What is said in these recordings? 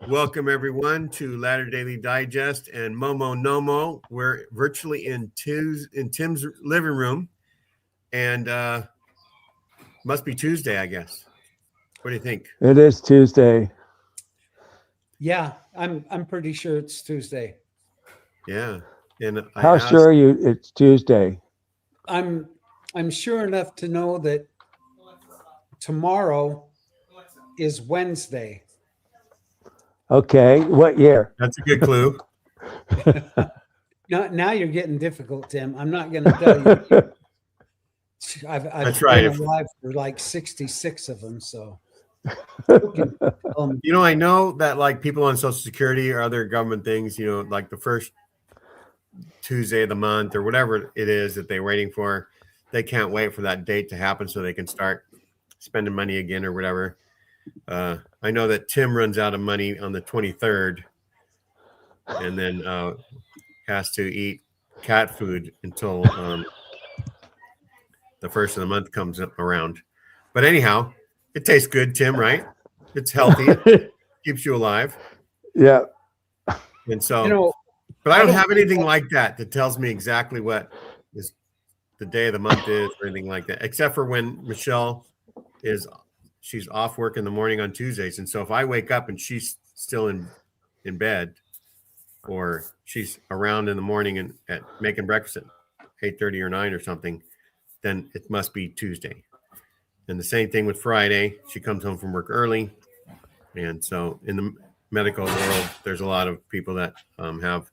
Welcome, everyone, to Latter Daily Digest and Momo Nomo. We're virtually in Tim's living room, and must be Tuesday, I guess. What do you think? It is Tuesday. Yeah, I'm pretty sure it's Tuesday. Yeah. And How sure are you it's Tuesday? I'm sure enough to know that tomorrow is Wednesday. Okay, what year? That's a good clue. Now you're getting difficult, Tim. I'm not going to tell you. I've That's right. been alive for like 66 of them, so. You know, I know that like people on Social Security or other government things, you know, like the first Tuesday of the month or whatever it is that they're waiting for, they can't wait for that date to happen so they can start spending money again or whatever. I know that Tim runs out of money on the 23rd and then has to eat cat food until the first of the month comes around. But anyhow, it tastes good, Tim, right? It's healthy. It keeps you alive. Yeah. And so, You know, but I don't have anything like that tells me exactly what is the day of the month is or anything like that, except for when Michelle she's off work in the morning on Tuesdays. And so if I wake up and she's still in bed or she's around in the morning and at making breakfast at 8:30 or 9 or something, then it must be Tuesday. And the same thing with Friday. She comes home from work early. And so in the medical world, there's a lot of people that have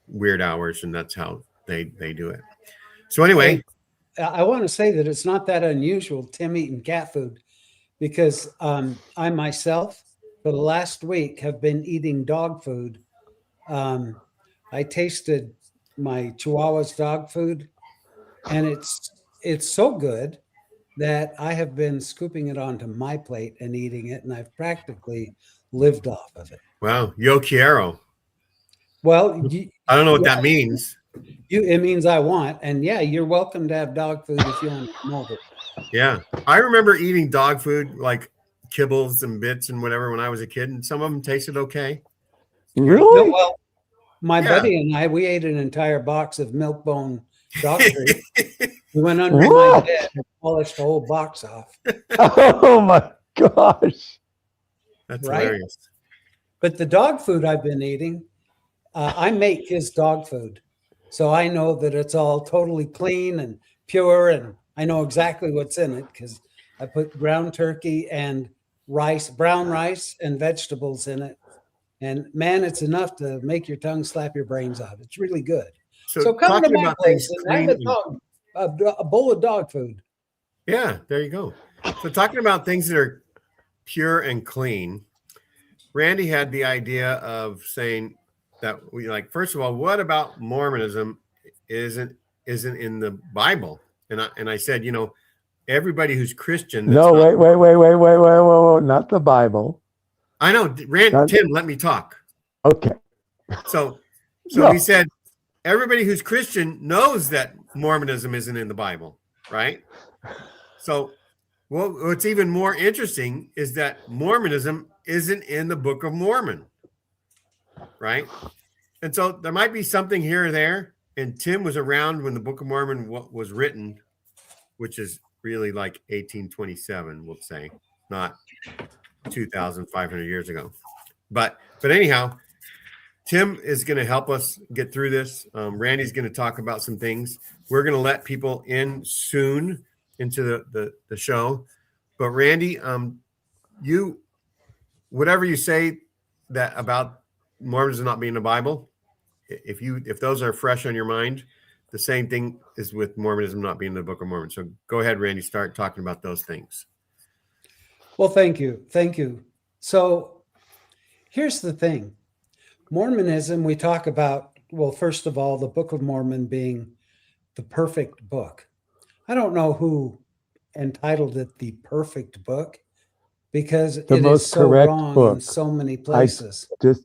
weird hours, and that's how they do it. So anyway, I want to say that it's not that unusual, Tim eating cat food, because I myself, for the last week, have been eating dog food. I tasted my Chihuahua's dog food, and it's so good that I have been scooping it onto my plate and eating it, and I've practically lived off of it. wow, yo quiero. Well, I don't know what that means. It means I want, and yeah, you're welcome to have dog food if you want to come over. Yeah, I remember eating dog food like kibbles and bits and whatever when I was a kid, and some of them tasted okay. Really? Well, my buddy and I, we ate an entire box of Milk-Bone dog treats. We went under my bed and polished the whole box off. Oh my gosh. That's Right? hilarious. But the dog food I've been eating, I make his dog food. So I know that it's all totally clean and pure, and I know exactly what's in it because I put ground turkey and rice, brown rice and vegetables in it. And man, it's enough to make your tongue slap your brains out. It's really good. So come to my place and have a bowl of dog food. Yeah, there you go. So talking about things that are pure and clean, Randy had the idea of saying that we like, first of all, what about Mormonism isn't in the Bible? And I said, you know, everybody who's Christian. No, wait, not the Bible. I know, Tim, let me talk. Okay. So no. He said, everybody who's Christian knows that Mormonism isn't in the Bible, right? So, well, what's even more interesting is that Mormonism isn't in the Book of Mormon, right? And so there might be something here or there. And Tim was around when the Book of Mormon was written, which is really like 1827, we'll say, not 2,500 years ago. But anyhow, Tim is going to help us get through this. Randy's going to talk about some things. We're going to let people in soon into the show. But Randy, whatever you say that about Mormonism not being in the Bible, if those are fresh on your mind, the same thing is with Mormonism not being in the Book of Mormon. So go ahead, Randy, start talking about those things. Well, thank you. So here's the thing. Mormonism, we talk about, well, first of all, the Book of Mormon being the perfect book. I don't know who entitled it the perfect book because it is so wrong in so many places. This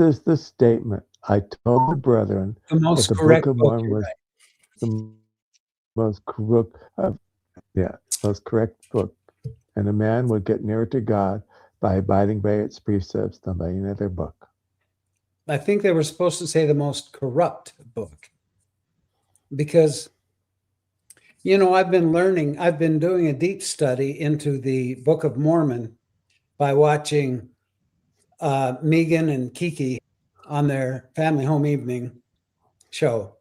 is the statement. I told the brethren the most correct Book of Mormon was the most correct, most correct book, and a man would get nearer to God by abiding by its precepts than by any other book. I think they were supposed to say the most corrupt book because, you know, I've been doing a deep study into the Book of Mormon by watching Megan and Kiki on their family home evening show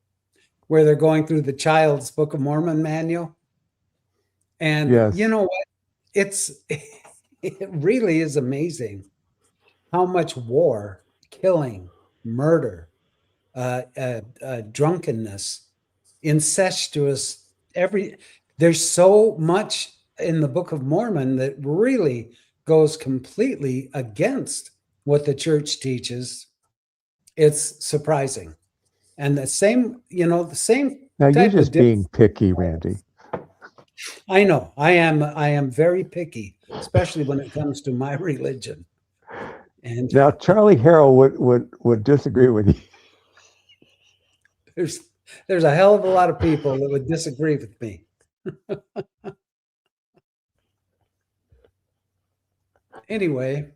where they're going through the child's Book of Mormon manual. And Yes. you know what? It really is amazing how much war, killing, murder, drunkenness, incestuous, there's so much in the Book of Mormon that really goes completely against what the church teaches. It's surprising. And the same Now you're type just of being picky, Randy. I know. I am very picky, especially when it comes to my religion. And Now Charlie Harrell would disagree with you. there's a hell of a lot of people that would disagree with me. Anyway.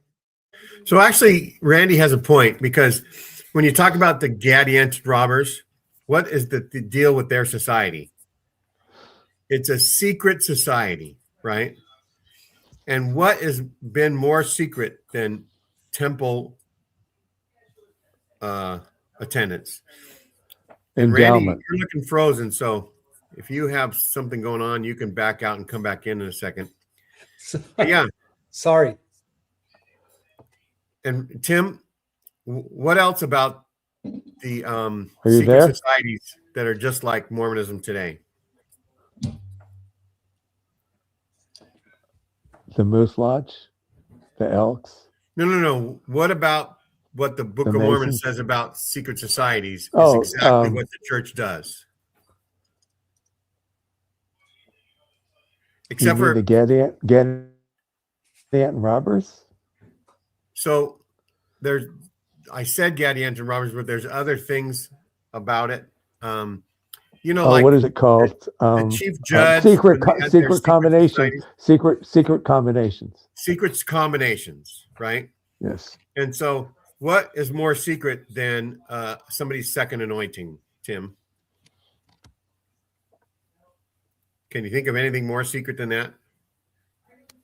So actually, Randy has a point, because when you talk about the Gadianton robbers, what is the deal with their society? It's a secret society, right? And what has been more secret than temple attendance? And Randy, Endowment. you're looking frozen, so if you have something going on, you can back out and come back in a second. But yeah. Sorry. And Tim, what else about the secret there? Societies that are just like Mormonism today? The Moose Lodge, the Elks. No. What about what the Book of Mormon says about secret societies? Oh, is exactly what the church does. Except for the Gadianton robbers. So I said Gadianton robbers, but there's other things about it. Like what is it called? The chief judge. Secret combinations. Secret combinations. Secrets combinations, right? Yes. And so, what is more secret than somebody's second anointing, Tim? Can you think of anything more secret than that?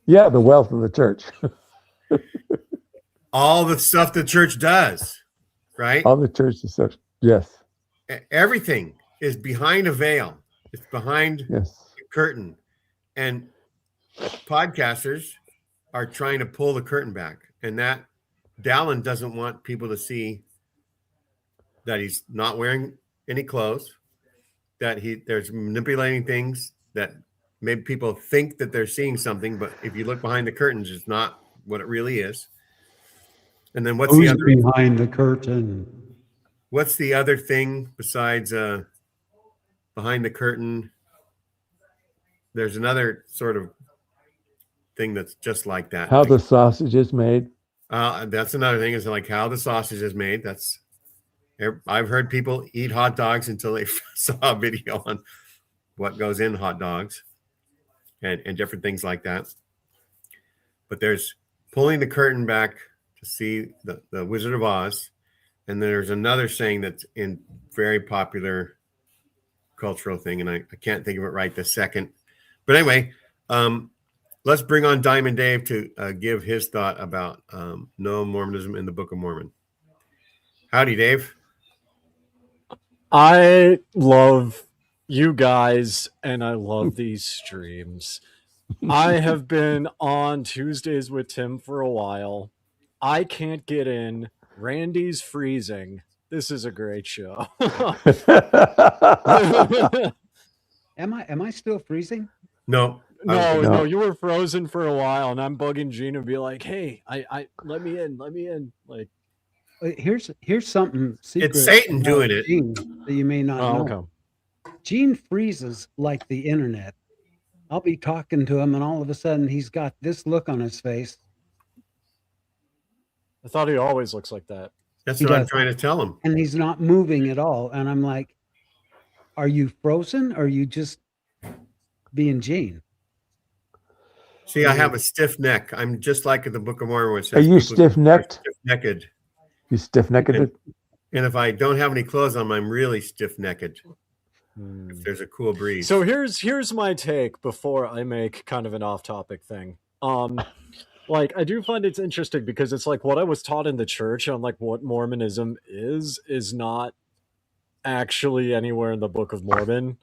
Yeah, the wealth of the church. All the stuff the church does, right? All the church stuff. Yes. Everything is behind a veil. It's behind a curtain. And podcasters are trying to pull the curtain back. And that Dallin doesn't want people to see that he's not wearing any clothes, that there's manipulating things, that maybe people think that they're seeing something, but if you look behind the curtains, it's not what it really is. And then what's the other behind the curtain? What's the other thing besides behind the curtain? There's another sort of thing that's just like that. How the sausage is made. That's another thing, is like how the sausage is made. I've heard people eat hot dogs until they saw a video on what goes in hot dogs and different things like that. But there's pulling the curtain back to see the Wizard of Oz. And there's another saying that's in very popular cultural thing, and I can't think of it right this second. But anyway, let's bring on Diamond Dave to give his thought about no Mormonism in the Book of Mormon. Howdy, Dave. I love you guys, and I love these streams. I have been on Tuesdays with Tim for a while. I can't get in. Randy's freezing. This is a great show. Am I still freezing? No. No, you were frozen for a while, and I'm bugging Gene and be like, "Hey, I let me in." Like, here's something secret. It's Satan doing it Gene, that you may not know. Okay. Gene freezes like the internet. I'll be talking to him, and all of a sudden, he's got this look on his face. I thought he always looks like that. That's what I'm trying to tell him. And he's not moving at all. And I'm like, "Are you frozen? Or are you just being Gene?" See, I have a stiff neck. I'm just like in the Book of Mormon, where it says Are you people are stiff-necked? stiff-necked. You stiff-necked? And if I don't have any clothes on, I'm really stiff-necked. If there's a cool breeze. So here's my take before I make kind of an off-topic thing. Like, I do find it's interesting because it's like what I was taught in the church on like what Mormonism is not actually anywhere in the Book of Mormon,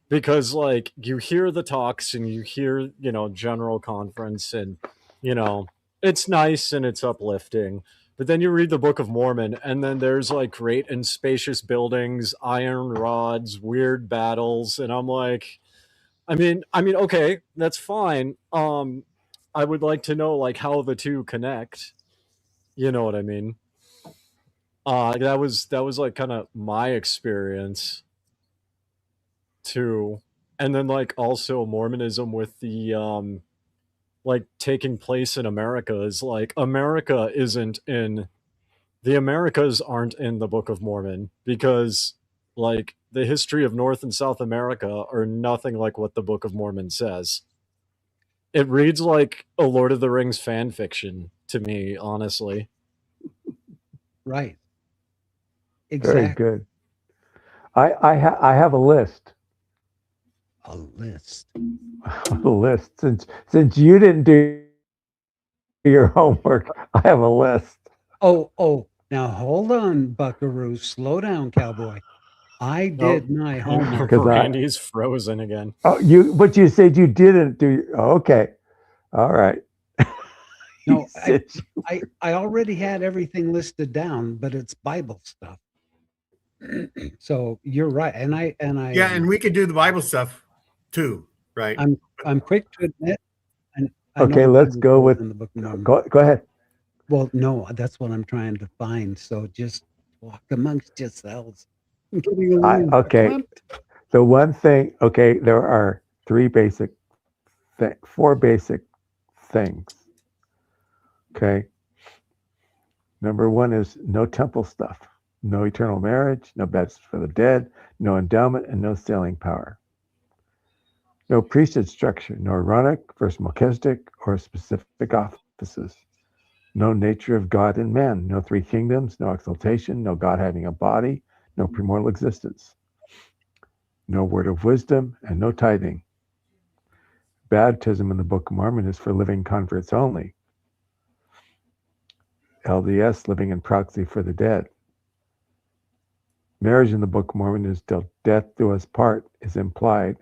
because like you hear the talks and you hear, you know, general conference, and you know, it's nice and it's uplifting, but then you read the Book of Mormon and then there's like great and spacious buildings, iron rods, weird battles, and I'm like, I mean, okay, that's fine. I would like to know like how the two connect. You know what I mean? That was like kind of my experience too. And then like also Mormonism with the like taking place in America is like America isn't in the Americas aren't in the Book of Mormon, because like the history of North and South America are nothing like what the Book of Mormon says. It reads like a Lord of the Rings fan fiction to me, honestly. Right. Very Exactly. good. I have a list. A list. A list. Since you didn't do your homework, I have a list. Oh, now hold on, Buckaroo. Slow down, cowboy. I did my homework. Because Randy's frozen again. but you said you didn't do. Okay, all right. No, I already had everything listed down, but it's Bible stuff. So you're right, and I yeah, and we could do the Bible stuff too, right? I'm quick to admit. Okay, let's go with in the Book of Mormon. Go ahead. Well, no, that's what I'm trying to find. So just walk amongst yourselves. I'm getting along. Okay. The one thing. Okay, there are four basic things. Okay. Number one is no temple stuff, no eternal marriage, no beds for the dead, no endowment, and no sealing power. No priesthood structure, no Aaronic versus Melchizedek or specific offices. No nature of God and man, no three kingdoms, no exaltation, no God having a body, no premortal existence. No word of wisdom, and no tithing. Baptism in the Book of Mormon is for living converts only. LDS, living in proxy for the dead. Marriage in the Book of Mormon is till death do us part is implied.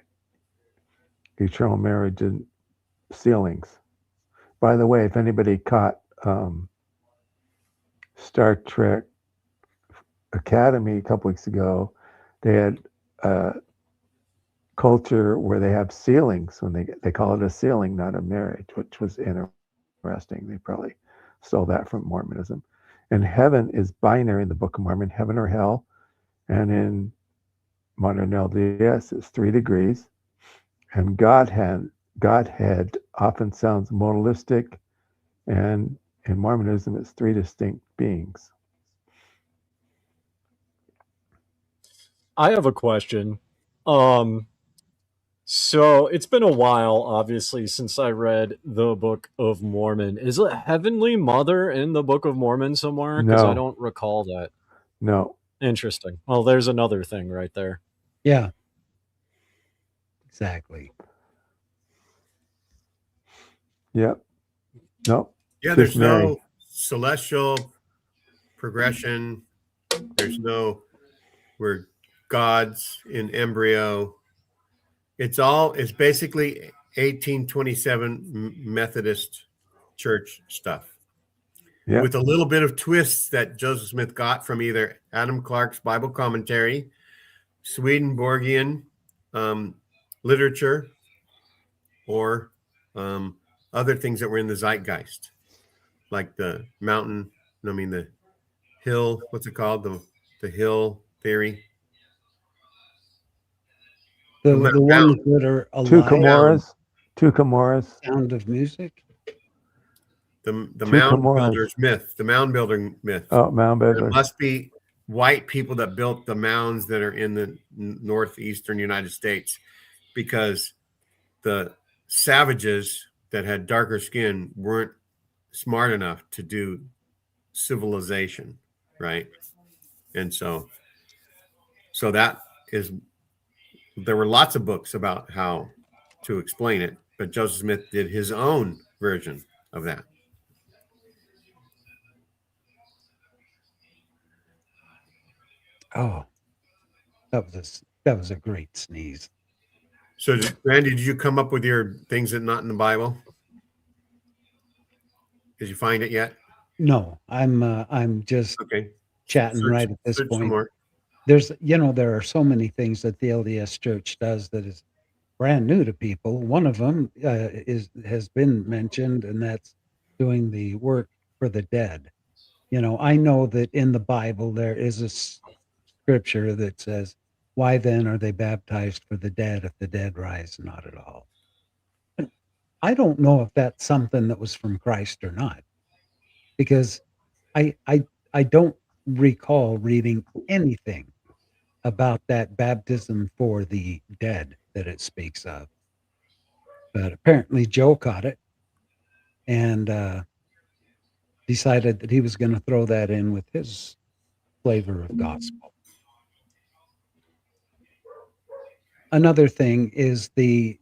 Eternal marriage and sealings. By the way, if anybody caught Star Trek Academy a couple weeks ago, they had a culture where they have sealings when they call it a sealing, not a marriage, which was interesting. They probably stole that from Mormonism. And heaven is binary in the Book of Mormon, heaven or hell. And in modern LDS, it's 3 degrees. And Godhead often sounds modalistic. And in Mormonism, it's 3 distinct beings. I have a question. So it's been a while, obviously, since I read the Book of Mormon. Is it Heavenly Mother in the Book of Mormon somewhere? Because I don't recall that. No. Interesting. Well, there's another thing right there. Yeah. Exactly. Yep. Nope. Yeah, there's no celestial progression. There's no we're gods in embryo. It's basically 1827 Methodist church stuff. Yep. With a little bit of twists that Joseph Smith got from either Adam Clarke's Bible commentary, Swedenborgian literature, or other things that were in the zeitgeist, like the hill, what's it called? The hill theory. The ones that are alive. Two Comoras. Sound of music. The mound builder's myth. The mound building myth. Oh, mound builder. It must be white people that built the mounds that are in the northeastern United States, because the savages that had darker skin weren't smart enough to do civilization, right? And so that is, there were lots of books about how to explain it, but Joseph Smith did his own version of that. Oh, that was a great sneeze. So, Randy, did you come up with your things that not in the Bible? Did you find it yet? No, I'm just Okay. chatting right at this Search some point. more. There's, there are so many things that the LDS Church does that is brand new to people. One of them has been mentioned, and that's doing the work for the dead. I know that in the Bible there is a scripture that says, "Why then are they baptized for the dead if the dead rise not at all?" I don't know if that's something that was from Christ or not, because I don't recall reading anything about that baptism for the dead that it speaks of. But apparently Joe caught it and decided that he was going to throw that in with his flavor of gospel. Another thing is the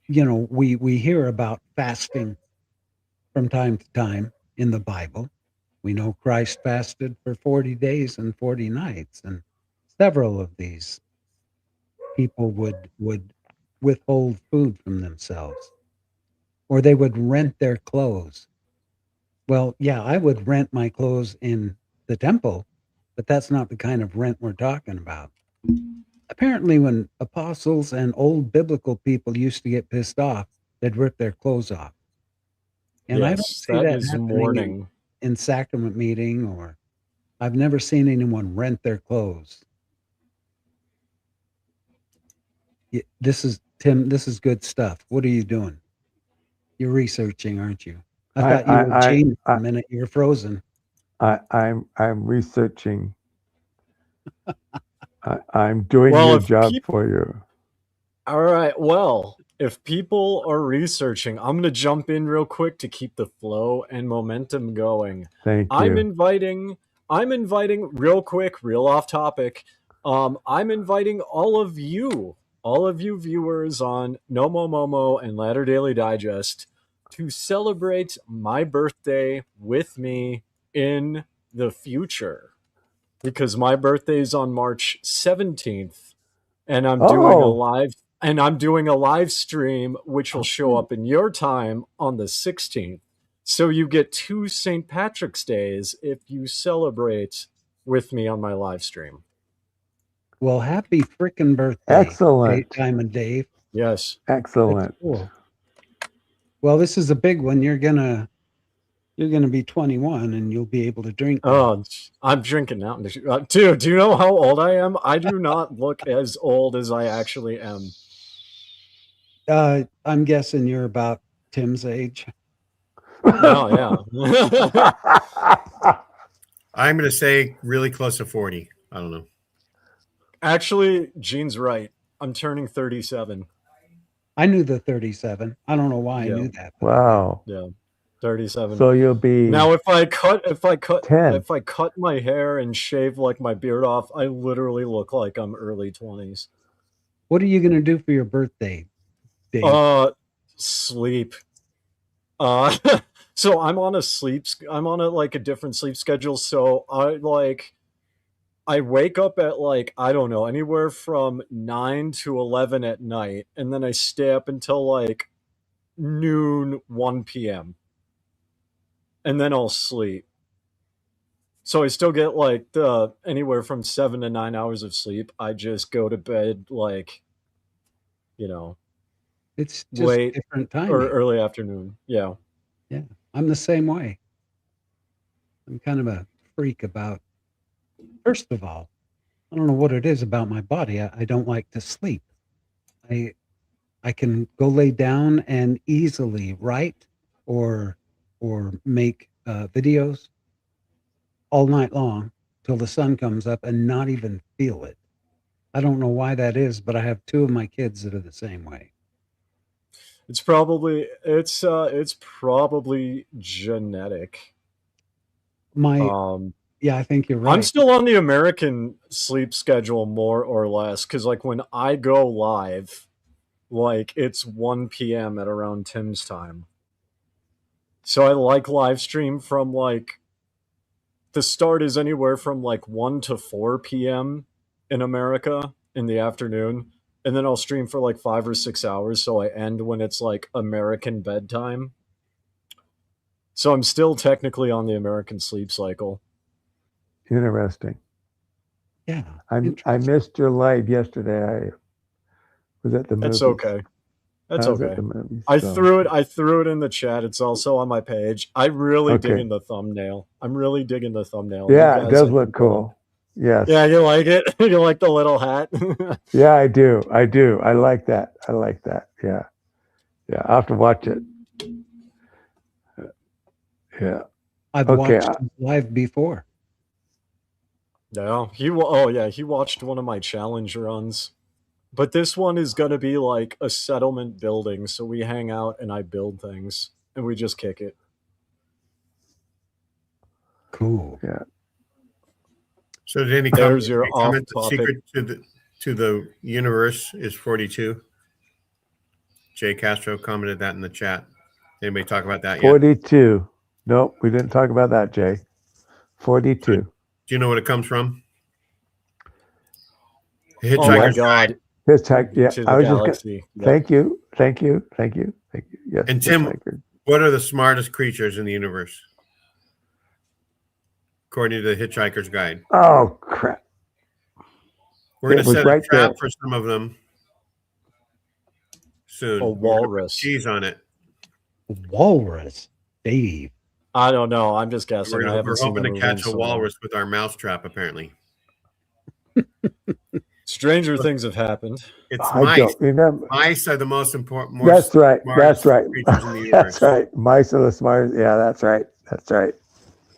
we hear about fasting from time to time in the Bible. We know Christ fasted for 40 days and 40 nights, and several of these people would withhold food from themselves, or they would rent their clothes. Well, yeah, I would rent my clothes in the temple, but that's not the kind of rent we're talking about. Apparently, when apostles and old biblical people used to get pissed off, they'd rip their clothes off. And I don't Yes, see that that is happening mourning. in sacrament meeting, or I've never seen anyone rent their clothes. This is Tim. This is good stuff. What are you doing? You're researching, aren't you? I thought you were Gene for a minute. You were frozen. I'm researching. I'm doing Well, your if job for you. All right. Well, if people are researching, I'm going to jump in real quick to keep the flow and momentum going. Thank I'm you. inviting real quick, real off topic. I'm inviting all of you viewers on Nomo, Momo, and Latter Daily Digest to celebrate my birthday with me in the future, because my birthday is on March 17th, and I'm doing a live stream which will show up in your time on the 16th. So you get 2 St. Patrick's Days if you celebrate with me on my live stream. Well, happy freaking birthday, Excellent. Diamond Dave. Yes. Excellent. That's cool. Well, this is a big one. You're gonna be 21 and you'll be able to drink now. Oh, I'm drinking now. Dude, do you know how old I am? I do not look as old as I actually am. I'm guessing you're about Tim's age. Oh, yeah. I'm going to say really close to 40. I don't know. Actually, Gene's right. I'm turning 37. I knew the 37. I don't know why I knew that. Wow. Yeah. 37. So you'll be now if I cut 10. my hair and shave like my beard off, I literally look like I'm early 20s. What are you going to do for your birthday, Dave? Sleep. So I'm on a different sleep schedule, so I wake up at I don't know, anywhere from 9 to 11 at night, and then I stay up until noon, 1 p.m. and then I'll sleep. So I still get anywhere from 7 to 9 hours of sleep. I just go to bed It's just late different time or early afternoon. Yeah. Yeah, I'm the same way. I'm kind of a freak about. First of all, I don't know what it is about my body. I don't like to sleep. I can go lay down and easily write or make videos all night long till the sun comes up and not even feel it. I don't know why that is, but I have 2 of my kids that are the same way. It's probably genetic. Yeah, I think you're right. I'm still on the American sleep schedule more or less because like when I go live, like it's 1 p.m. at around Tim's time. So I like live stream from like the start is anywhere from like 1 to 4 p.m. in America in the afternoon. And then I'll stream for like 5 or 6 hours. So I end when it's like American bedtime. So I'm still technically on the American sleep cycle. Interesting. Yeah. I missed your live yesterday. I was at the movies. That's okay. That's I was okay. at the movies, I so- threw it in the chat. It's also on my page. I really dig in the thumbnail. I'm really digging the thumbnail. Yeah, You it guys, does I look think, cool. Yes. Yeah, you like it? You like the little hat? Yeah, I do. I like that. Yeah. Yeah, I'll have to watch it. Yeah. I've Okay, watched him live before. Yeah, he watched one of my challenge runs. But this one is going to be like a settlement building, so we hang out and I build things and we just kick it. Cool. Yeah. So did any There's your comment the off-topic. secret to the universe is 42? Jay Castro commented that in the chat. Anybody talk about that yet? 42. Nope, we didn't talk about that, Jay. 42. Do you know what it comes from? Oh my Hitchhiker's God. Hitchhiker. Yeah, To the I was galaxy. just. Thank you. Yes. And Tim, Hitchhiker. What are the smartest creatures in the universe? According to the Hitchhiker's Guide. Oh crap! We're going to set right a trap there. for some of them soon. A walrus. Cheese on it. Walrus, Dave. I don't know. I'm just guessing. We're hoping to catch a walrus with our mouse trap, apparently. Stranger things have happened. It's I mice. don't remember. Mice are the most important. That's right. That's right. Creatures in the universe. That's right. Mice are the smartest. Yeah, that's right. That's right.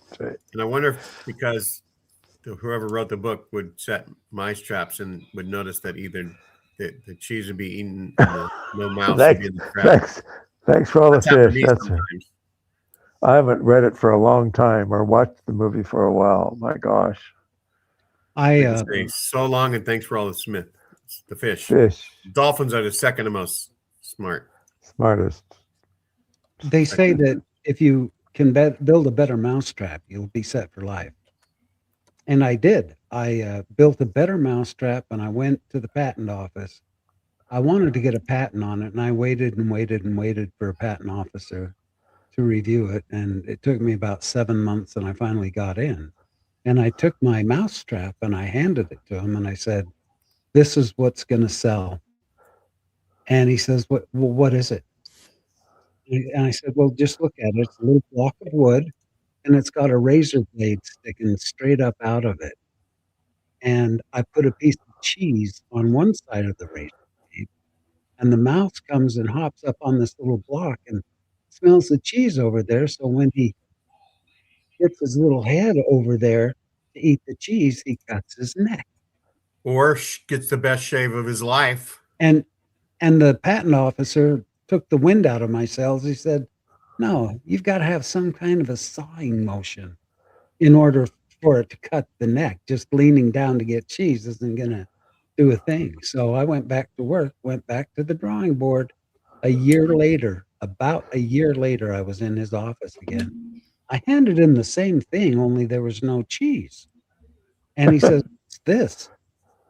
That's right. And I wonder if because whoever wrote the book would set mice traps and would notice that either the cheese would be eaten and no mouse would be in the trap. Thanks for all the fish. That's right. I haven't read it for a long time or watched the movie for a while. My gosh. I say so long and thanks for all the fish. Dolphins are the second most smartest. They say that if you can build a better mousetrap, you'll be set for life. And I did. I built a better mousetrap and I went to the patent office. I wanted to get a patent on it and I waited and waited and waited for a patent officer to review it. And it took me about 7 months and I finally got in. And I took my mousetrap and I handed it to him and I said, "This is what's going to sell." And he says, what is it? And I said, "Well, just look at it. It's a little block of wood and it's got a razor blade sticking straight up out of it. And I put a piece of cheese on one side of the razor blade and the mouse comes and hops up on this little block and smells the cheese over there. So when he gets his little head over there to eat the cheese, he cuts his neck. Or gets the best shave of his life." And the patent officer took the wind out of my sails. He said, "No, you've got to have some kind of a sawing motion in order for it to cut the neck. Just leaning down to get cheese isn't going to do a thing." So I went back to work, went back to the drawing board. About a year later, I was in his office again. I handed him the same thing, only there was no cheese. And he says, "What's this?"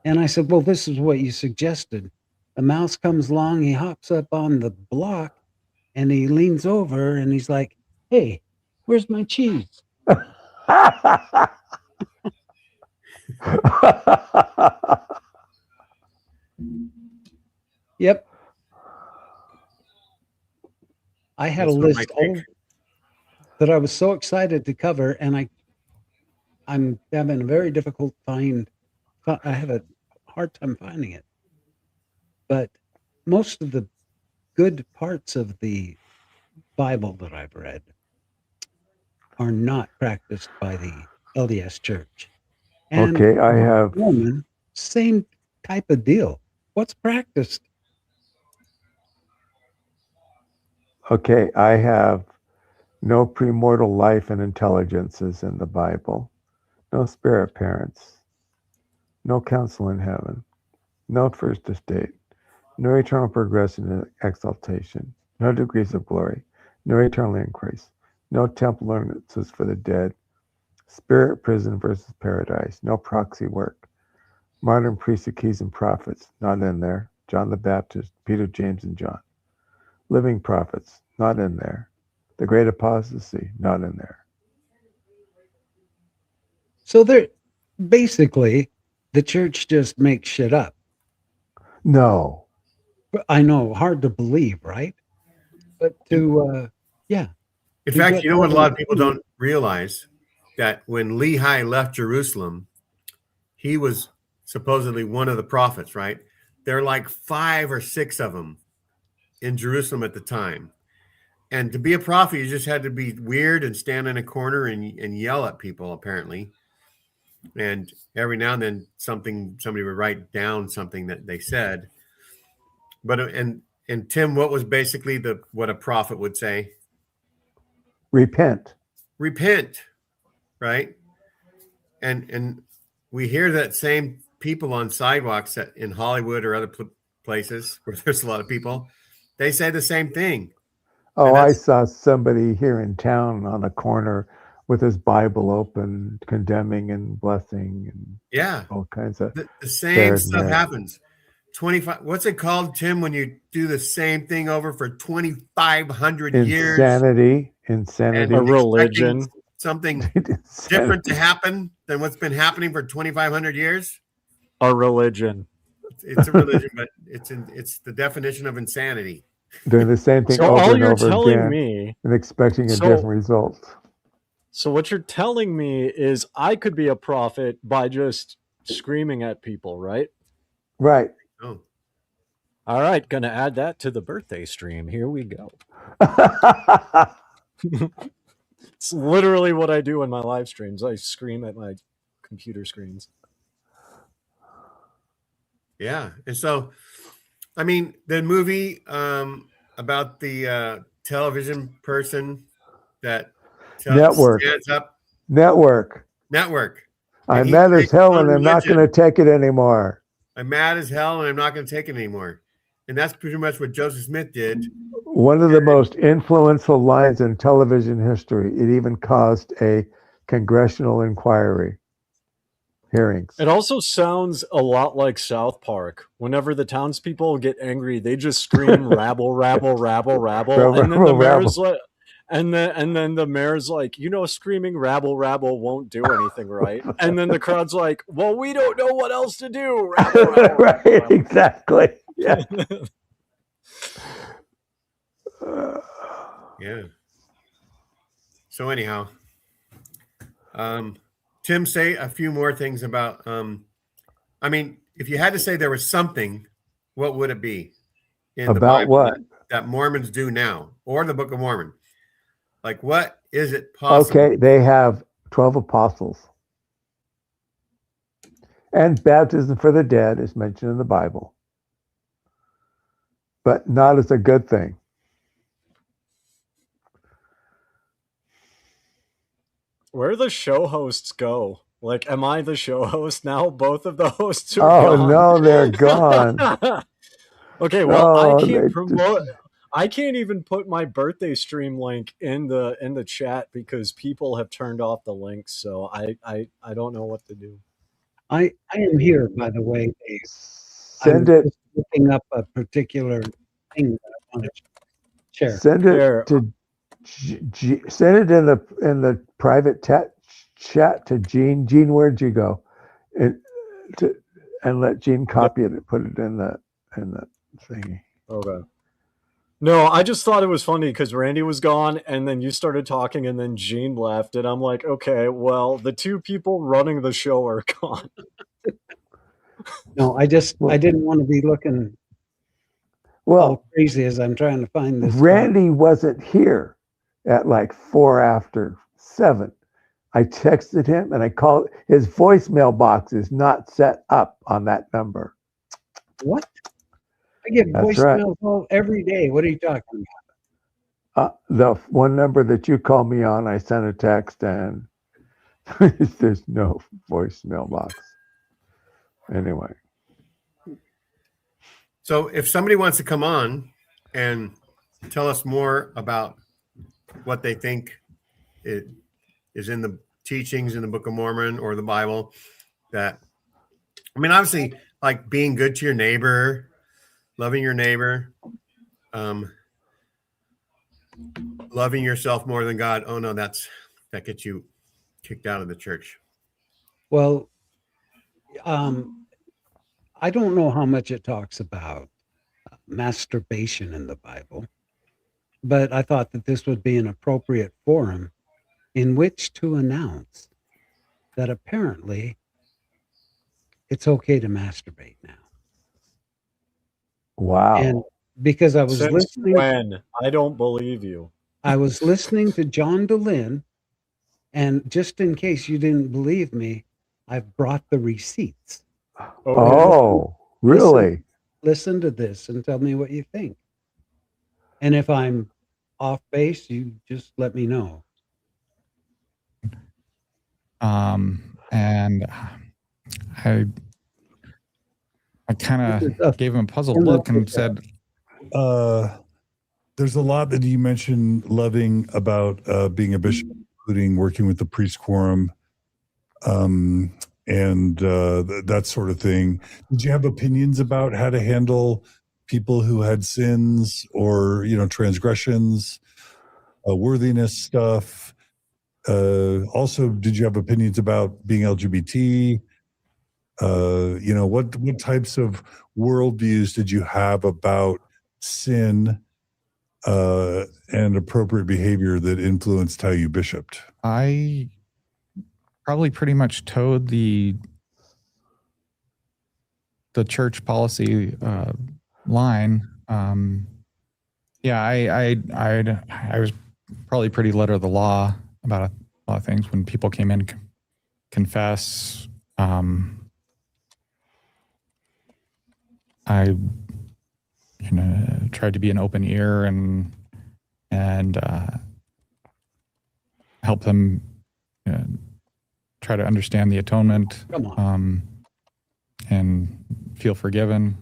And I said, "Well, this is what you suggested." The mouse comes along, he hops up on the block, and he leans over, and he's like, "Hey, where's my cheese?" Yep. I had a list that I was so excited to cover, and I'm having a very difficult I have a hard time finding it. But most of the good parts of the Bible that I've read are not practiced by the LDS Church. And okay, I have Mormon, same type of deal. What's practiced? Okay, I have no premortal life and intelligences in the Bible, no spirit parents, no counsel in heaven, no first estate, no eternal progression and exaltation, no degrees of glory, no eternal increase, no temple ordinances for the dead, spirit prison versus paradise, no proxy work, modern priesthood keys and prophets, not in there, John the Baptist, Peter, James, and John, living prophets, not in there, the great apostasy, not in there. So they're basically the church just makes shit up. No. I know, hard to believe, right? But yeah. In To fact, get you know what a lot of people more- don't realize? That when Lehi left Jerusalem, he was supposedly one of the prophets, right? There are like 5 or 6 of them in Jerusalem at the time. And to be a prophet, you just had to be weird and stand in a corner and yell at people, apparently. And every now and then somebody would write down something that they said. But and Tim, what was basically what a prophet would say? Repent. Repent, right? And we hear that same people on sidewalks in Hollywood or other places where there's a lot of people, they say the same thing. Oh, I saw somebody here in town on a corner with his Bible open, condemning and blessing, and all kinds of the same stuff happens. 25. What's it called, Tim, when you do the same thing over for 2,500 years? Insanity. A religion. Something different to happen than what's been happening for 2,500 years. A religion. It's a religion, but it's the definition of insanity. Doing the same thing over and over again and expecting a different result. So what you're telling me is I could be a prophet by just screaming at people, right? Right. Oh. All right, gonna add that to the birthday stream. Here we go. It's literally what I do in my live streams. I scream at my computer screens. Yeah. And so, I mean, the movie about the television person that stands up. Network. I'm mad as hell and I'm not going to take it anymore. I'm mad as hell and I'm not going to take it anymore. And that's pretty much what Joseph Smith did. One of the most influential lines in television history. It even caused a congressional inquiry hearings. It also sounds a lot like South Park. Whenever the townspeople get angry, they just scream rabble, rabble, rabble, rabble. And then the mayor's like, and then the mayor's like, screaming rabble, rabble won't do anything, right? And then the crowd's like, well, we don't know what else to do. Rabble, rabble, right, rabble. Exactly. Yeah. Yeah. So anyhow, Tim, say a few more things about, I mean, if you had to say there was something, what would it be in the Bible what? that Mormons do now, or the Book of Mormon? Like, what is it possible? Okay, they have 12 apostles. And baptism for the dead is mentioned in the Bible. But not as a good thing. Where do the show hosts go? Like, am I the show host now? Both of the hosts are gone. Oh, no, they're gone. Okay, well, I can't promote... I can't even put my birthday stream link in the chat because people have turned off the links, so I don't know what to do. I am here, by the way, Dave. Send I'm it. just looking up a particular thing that I want to share. Send it to send it in the private chat to Gene. Gene, where'd you go? And let Gene copy it and put it in the thingy. Okay. No, I just thought it was funny because Randy was gone and then you started talking and then Gene left and I'm like, okay, well, the two people running the show are gone. No, I didn't want to be looking all crazy as I'm trying to find this. Randy wasn't here at like 7:04. I texted him and I called. His voicemail box is not set up on that number. What? I get voicemails every day. What are you talking about? The one number that you called me on, I sent a text and there's no voicemail box. Anyway. So if somebody wants to come on and tell us more about what they think it is in the teachings in the Book of Mormon or the Bible, that, I mean, obviously, like being good to your neighbor, loving your neighbor, loving yourself more than God. Oh no, that gets you kicked out of the church. Well, I don't know how much it talks about masturbation in the Bible, but I thought that this would be an appropriate forum in which to announce that apparently it's okay to masturbate now. Wow. And because I was Since listening, when? I don't believe you. I was listening to John DeLynn, and just in case you didn't believe me, I've brought the receipts. Oh, really? Listen to this and tell me what you think. And if I'm off base, you just let me know. And I kind of gave him a puzzled look and said, there's a lot that you mentioned loving about being a bishop, including working with the priest quorum, and that sort of thing. Did you have opinions about how to handle people who had sins or, transgressions, worthiness stuff? Also, did you have opinions about being LGBT? What types of worldviews did you have about sin and appropriate behavior that influenced how you bishoped? I probably pretty much towed the church policy line. I was probably pretty letter of the law about a lot of things. When people came in, confess. I tried to be an open ear and help them try to understand the atonement, and feel forgiven.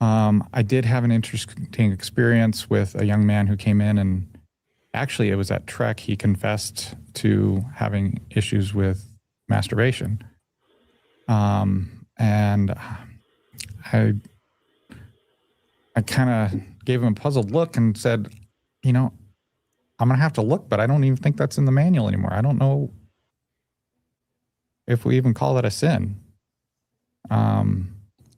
I did have an interesting experience with a young man who came in, and actually it was at Trek. He confessed to having issues with masturbation. And I kind of gave him a puzzled look and said, I'm going to have to look, but I don't even think that's in the manual anymore. I don't know if we even call that a sin.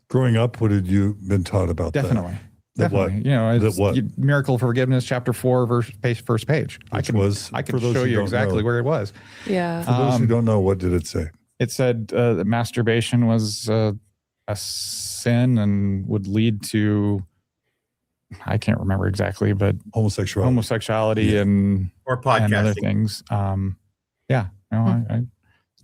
Growing up, what had you been taught about definitely, that? Definitely. That what? Miracle of Forgiveness, chapter 4, first page. I can show you exactly where it was. Yeah. For those who don't know, what did it say? It said that masturbation was a sin and would lead to, I can't remember exactly, but homosexuality and podcasting and other things.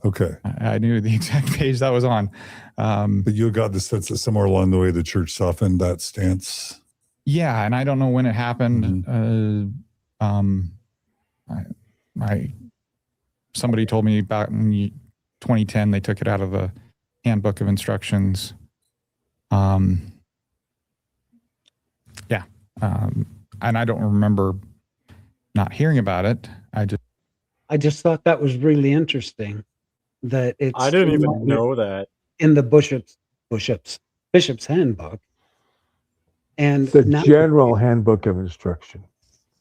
Okay. I knew the exact page that was on. But you got the sense that somewhere along the way the church softened that stance. Yeah, and I don't know when it happened. Somebody told me about in 2010 they took it out of the handbook of instructions. And I don't remember not hearing about it. I just thought that was really interesting that it's I didn't even know that in the bishop's handbook. And the general handbook of instruction.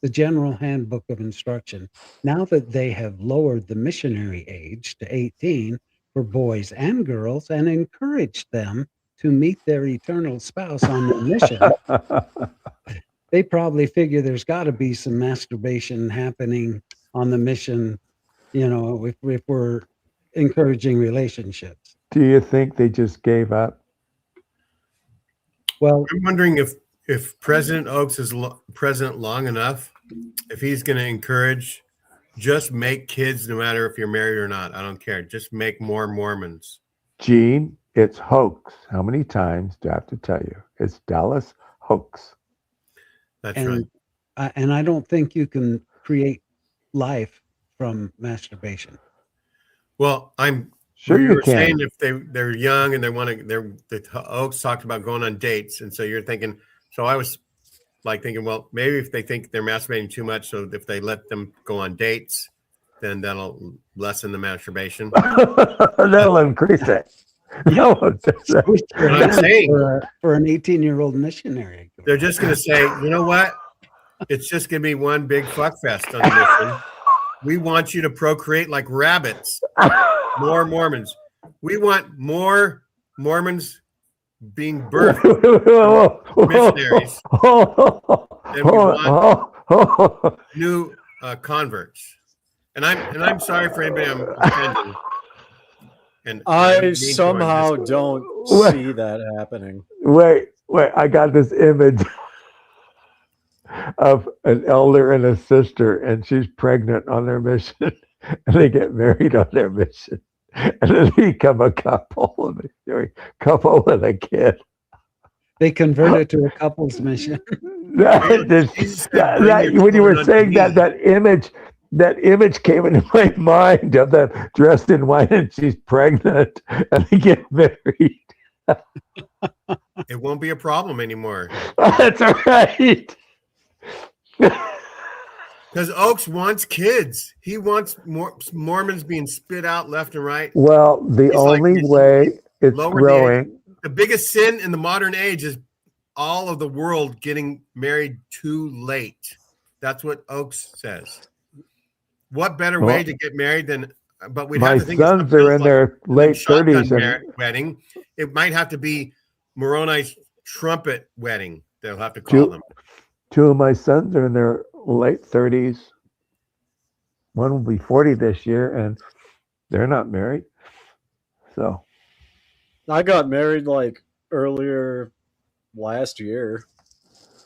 The general handbook of instruction. Now that they have lowered the missionary age to 18 for boys and girls and encouraged them to meet their eternal spouse on their mission, they probably figure there's got to be some masturbation happening on the mission, if we're encouraging relationships. Do you think they just gave up? Well, I'm wondering if President Oaks is president long enough, if he's going to encourage, just make kids no matter if you're married or not. I don't care. Just make more Mormons. Gene, it's hoax. How many times do I have to tell you? It's Dallas hoax. That's right. and I don't think you can create life from masturbation. Well, Sure, we you were saying can. if they're young and they want to, the Oaks talked about going on dates, and so you're thinking. So I was like thinking, well, maybe if they think they're masturbating too much, so if they let them go on dates, then that'll lessen the masturbation. That'll increase it. No, What I'm saying, for an 18-year-old missionary, they're just going to say, you know what? It's just going to be one big fuck fest on the mission. We want you to procreate like rabbits. More Mormons. We want more Mormons being birthed, missionaries, and we want new converts. And I'm sorry for anybody I'm offending. And I somehow don't see that happening. Wait, I got this image of an elder and a sister, and she's pregnant on their mission, and they get married on their mission, and then they become a couple, and they're a couple with a kid. they converted to a couple's mission. When you were saying that image came into my mind of them dressed in white, and she's pregnant, and they get married. It won't be a problem anymore. That's all right. Because Oaks wants kids. He wants more Mormons being spit out left and right. Well, the only way it's growing. The biggest sin in the modern age is all of the world getting married too late. That's what Oaks says. What better way to get married than? But we'd have to think. My sons are in their late 30s. Wedding. It might have to be Moroni's trumpet wedding. They'll have to call them. Two of my sons are in their late 30s. One will be 40 this year, and they're not married. So I got married like earlier last year.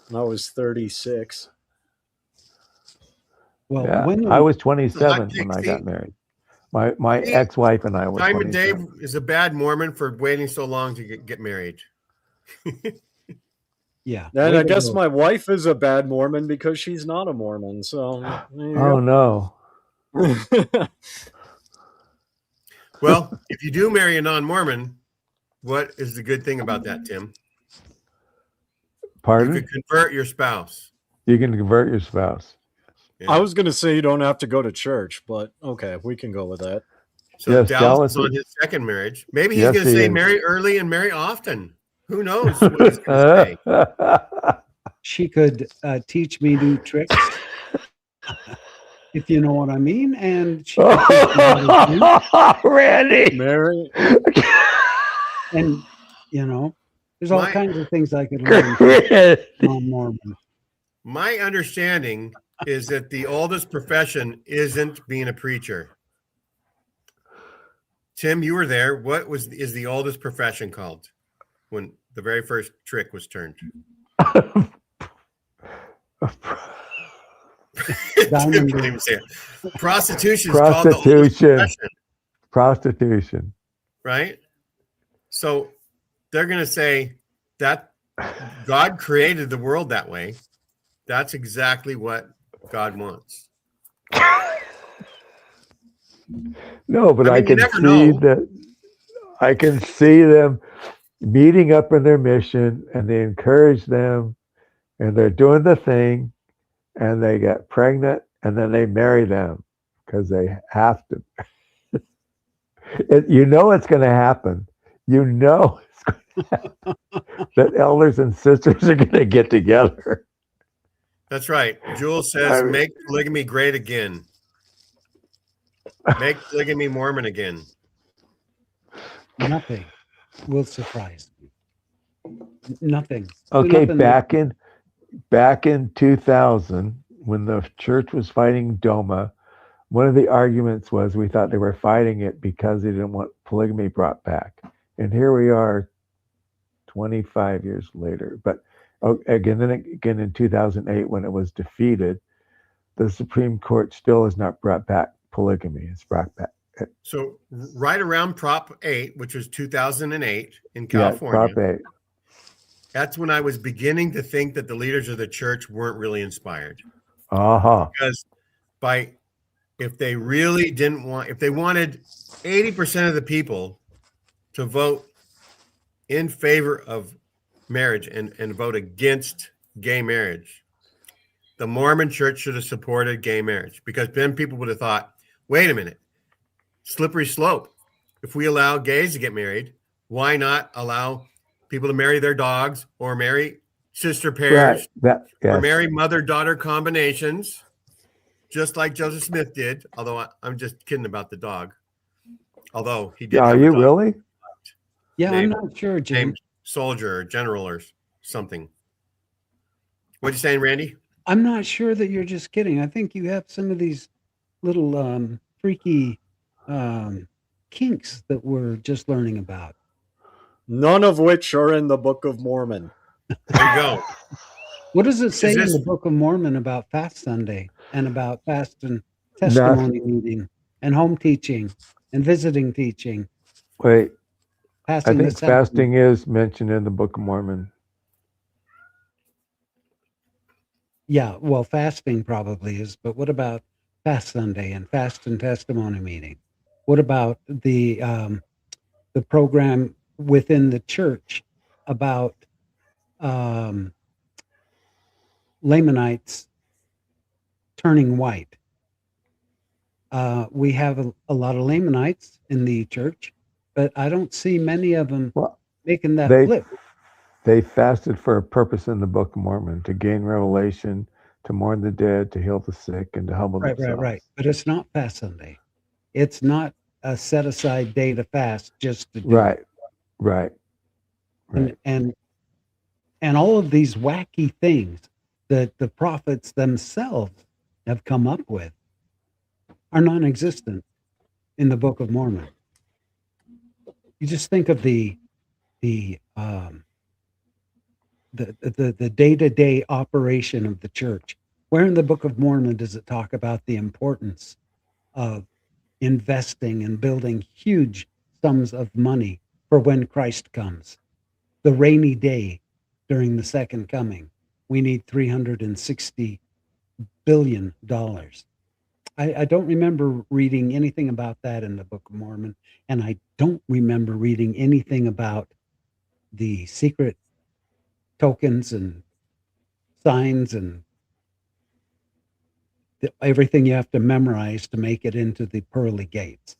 And I was 36. Well, yeah, I was 27 when I got married. My ex-wife and I were. Simon Dave is a bad Mormon for waiting so long to get married. Yeah. And I guess my wife is a bad Mormon because she's not a Mormon. So oh no. Well, if you do marry a non-Mormon, what is the good thing about that, Tim? Pardon? You can convert your spouse. You can convert your spouse. Yeah. I was going to say you don't have to go to church, but okay, we can go with that. So yes, Dallas is on his second marriage. Maybe he's going to say marry early and marry often. Who knows what he's going to say? She could teach me new tricks, if you know what I mean. And she could teach me how to Randy, Mary, and there's all kinds of things I could learn from Mormon. My understanding is that the oldest profession isn't being a preacher. Tim, you were there. What is the oldest profession called when the very first trick was turned? Prostitution. Prostitution. Right? So they're going to say that God created the world that way. That's exactly what God wants. No, but I can see that. I can see them meeting up in their mission, and they encourage them, and they're doing the thing, and they get pregnant, and then they marry them because they have to. It's going to happen. It's going to happen. That elders and sisters are going to get together. That's right. Jules says, make polygamy great again. Make polygamy Mormon again. Nothing will surprise me. Nothing. Okay, nothing back in 2000, when the church was fighting Doma, one of the arguments was we thought they were fighting it because they didn't want polygamy brought back. And here we are 25 years later. But again in 2008, when it was defeated, the Supreme Court still has not brought back polygamy. It's brought back. So right around Prop 8, which was 2008 in California. Yeah, Prop 8. that's when I was beginning to think that the leaders of the church weren't really inspired. Because if they really didn't want, if they wanted 80% of the people to vote in favor of marriage and vote against gay marriage, the Mormon church should have supported gay marriage, because then people would have thought, wait a minute, slippery slope. If we allow gays to get married, why not allow people to marry their dogs or marry sister pairs or marry mother-daughter combinations, just like Joseph Smith did, although I'm just kidding about the dog. Although he did have Are a you dog really? Yeah, named, I'm not sure, Jim. named Soldier or General or something. What you saying, Randy? I'm not sure that you're just kidding. I think you have some of these little freaky kinks that we're just learning about. None of which are in the Book of Mormon. There you go. What does it say in the Book of Mormon about Fast Sunday and about fast and testimony meeting and home teaching and visiting teaching? Wait, I Passing think the sacrament? fasting is mentioned in the Book of Mormon. Yeah, well, fasting probably is, but what about Fast Sunday and fast and testimony meeting? What about the program within the church about Lamanites turning white? We have a lot of Lamanites in the church, but I don't see many of them making that flip. They fasted for a purpose in the Book of Mormon, to gain revelation, to mourn the dead, to heal the sick, and to humble themselves. Right. But it's not Fast Sunday. It's not a set aside day to fast just to do it. Right. And all of these wacky things that the prophets themselves have come up with are non-existent in the Book of Mormon. You just think of the day-to-day operation of the church. Where in the Book of Mormon does it talk about the importance of investing and building huge sums of money for when Christ comes? The rainy day during the second coming, we need $360 billion. I don't remember reading anything about that in the Book of Mormon, and I don't remember reading anything about the secret tokens and signs and everything you have to memorize to make it into the pearly gates.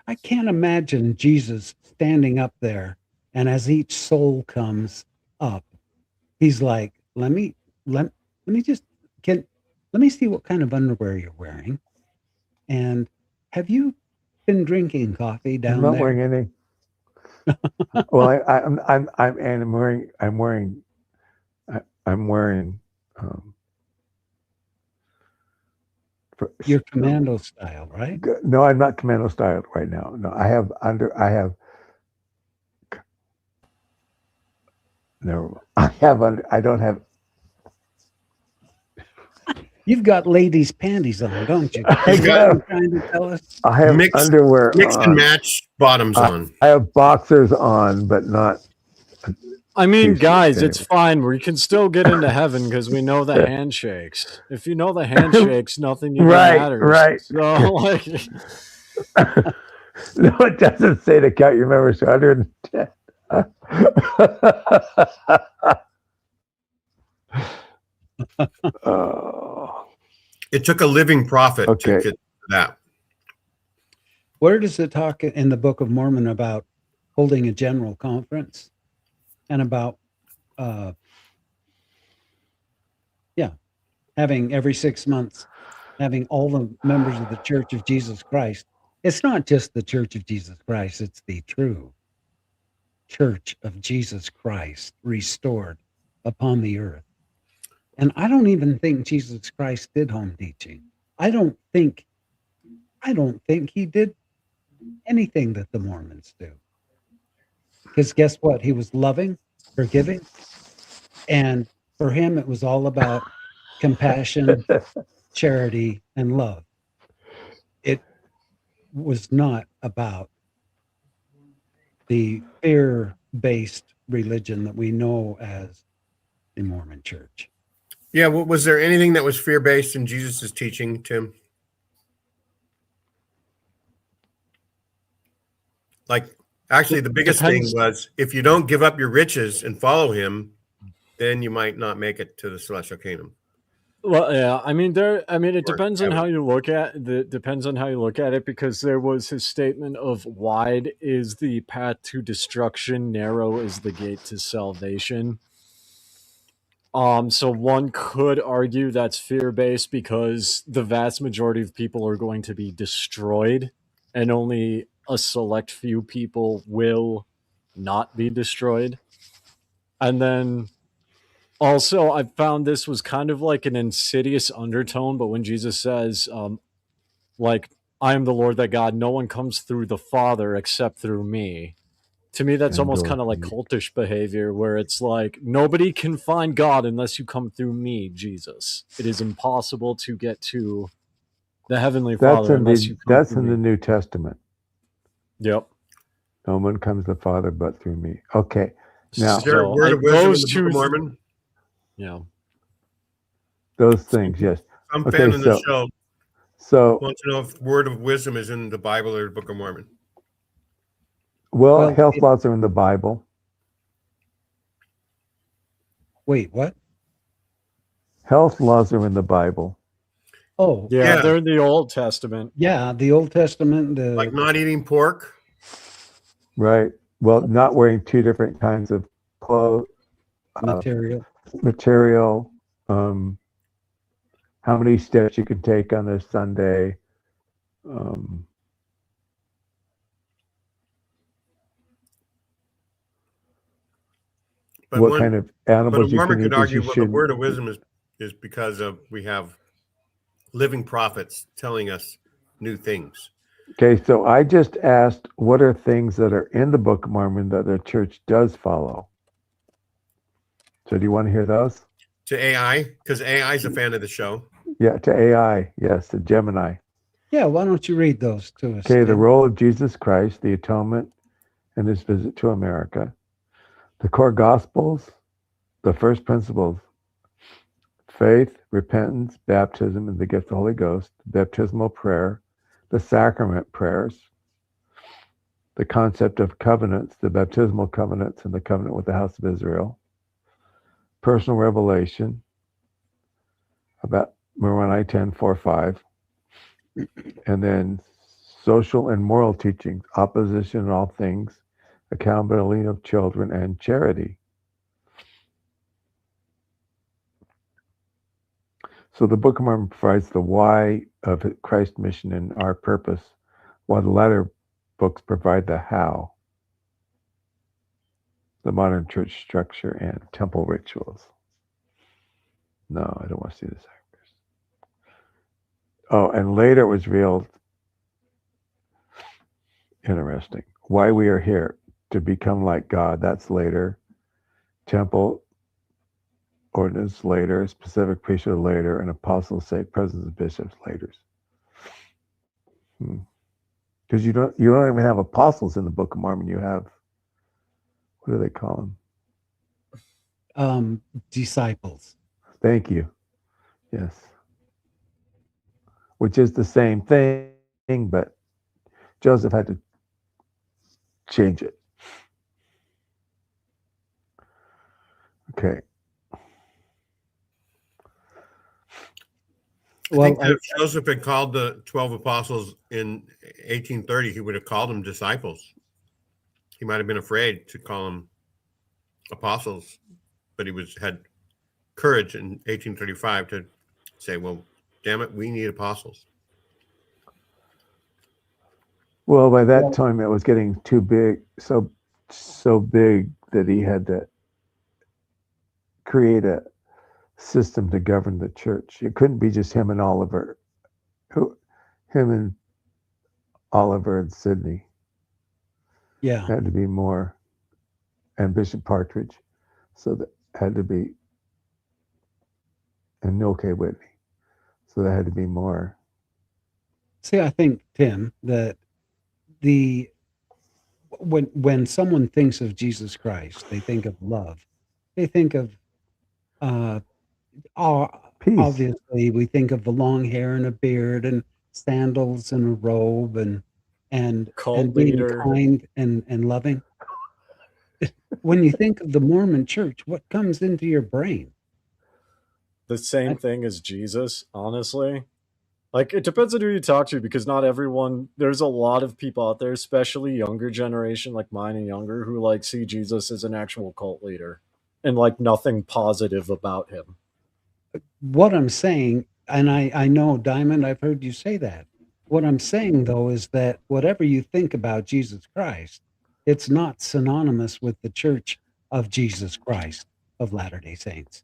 I can't imagine Jesus standing up there, and as each soul comes up, he's like, let me see what kind of underwear you're wearing, and have you been drinking coffee down there? I'm not wearing any. Well, I'm wearing your commando style, right? No, I'm not commando style right now. No, I don't have. You've got ladies' panties on, don't you? I have, trying to tell us? I have underwear mix on. And match bottoms on. I have boxers on, but not. I mean, guys, it's fine. We can still get into heaven because we know the handshakes. If you know the handshakes, nothing even matters. Right. So, like, no, it doesn't say to count your members to 110. It took a living prophet to get that. Where does it talk in the Book of Mormon about holding a general conference and about having every 6 months having all the members of the Church of Jesus Christ? It's not just the Church of Jesus Christ, it's the true Church of Jesus Christ restored upon the earth. And I don't even think Jesus Christ did home teaching. I don't think he did anything that the Mormons do. Because guess what? He was loving, forgiving, and for him it was all about compassion, charity, and love. It was not about the fear-based religion that we know as the Mormon Church. Yeah. Was there anything that was fear-based in Jesus' teaching, Tim? Like, actually, the biggest thing was if you don't give up your riches and follow him, then you might not make it to the celestial kingdom. Well, yeah, it depends on how you look at it, because there was his statement of wide is the path to destruction, narrow is the gate to salvation. So one could argue that's fear-based because the vast majority of people are going to be destroyed, and only a select few people will not be destroyed. And then also, I found this was kind of like an insidious undertone, but when Jesus says, like, I am the Lord thy God, no one comes through the Father except through me. To me, that's almost kind of like cultish behavior, where it's like, nobody can find God unless you come through me, Jesus. It is impossible to get to the Heavenly Father unless you come through in the me. New Testament. Yep. No one comes to the Father but through me. Okay. Now, is there a word of wisdom in the Book of Mormon? Yeah. Those things, yes. I'm fan of the show. So, I want to know if word of wisdom is in the Bible or the Book of Mormon. Well, health laws are in the Bible. Wait, what? Health laws are in the Bible. Oh, yeah, they're in the Old Testament. Yeah, the Old Testament. Like not eating pork? Right. Well, not wearing two different kinds of clothes. Material. How many steps you can take on a Sunday. But what kind of animals you can eat. Could argue, well, the word of wisdom is because of we have living prophets telling us new things. Okay, so I just asked, what are things that are in the Book of Mormon that the church does follow? So do you want to hear those? To AI, because AI is a fan of the show. Yeah, to AI, yes, to Gemini. Yeah, why don't you read those to us? Okay, the role of Jesus Christ, the atonement, and his visit to America. The core gospels, the first principles, faith, repentance, baptism, and the gift of the Holy Ghost, baptismal prayer, the sacrament prayers, the concept of covenants, the baptismal covenants, and the covenant with the house of Israel, personal revelation about Moroni 10:4-5, and then social and moral teachings, opposition in all things, accountability of children, and charity. So the Book of Mormon provides the why of Christ's mission and our purpose, while the latter books provide the how, the modern church structure and temple rituals. No, I don't want to see the sacrifice. Oh, and later it was revealed, interesting, why we are here, to become like God. That's later. Temple ordinance later, specific priesthood later, and apostles say presence of bishops later. Because you don't even have apostles in the Book of Mormon. You have, what do they call them? Disciples. Thank you. Yes. Which is the same thing, but Joseph had to change it. Okay. I think if Joseph had called the 12 apostles in 1830, he would have called them disciples. He might have been afraid to call them apostles, but he had courage in 1835 to say, well, damn it, we need apostles. Well, by that time it was getting too big, so big that he had to create a system to govern the church. It couldn't be just him and Oliver. Him and Oliver and Sidney. Yeah. It had to be more. And Bishop Partridge. So that had to be, and Noel K. Whitney. So there had to be more. See, I think, Tim, that the when someone thinks of Jesus Christ, they think of love. They think of uh, Peace. obviously we think of the long hair and a beard and sandals and a robe and Cult being leader. kind and loving. When you think of the Mormon church, what comes into your brain? The same thing as Jesus, honestly. Like, it depends on who you talk to, because not everyone, there's a lot of people out there, especially younger generation like mine and younger, who like see Jesus as an actual cult leader and like nothing positive about him. What I'm saying, and I know, Diamond, I've heard you say that. What I'm saying, though, is that whatever you think about Jesus Christ, it's not synonymous with the Church of Jesus Christ of Latter-day Saints.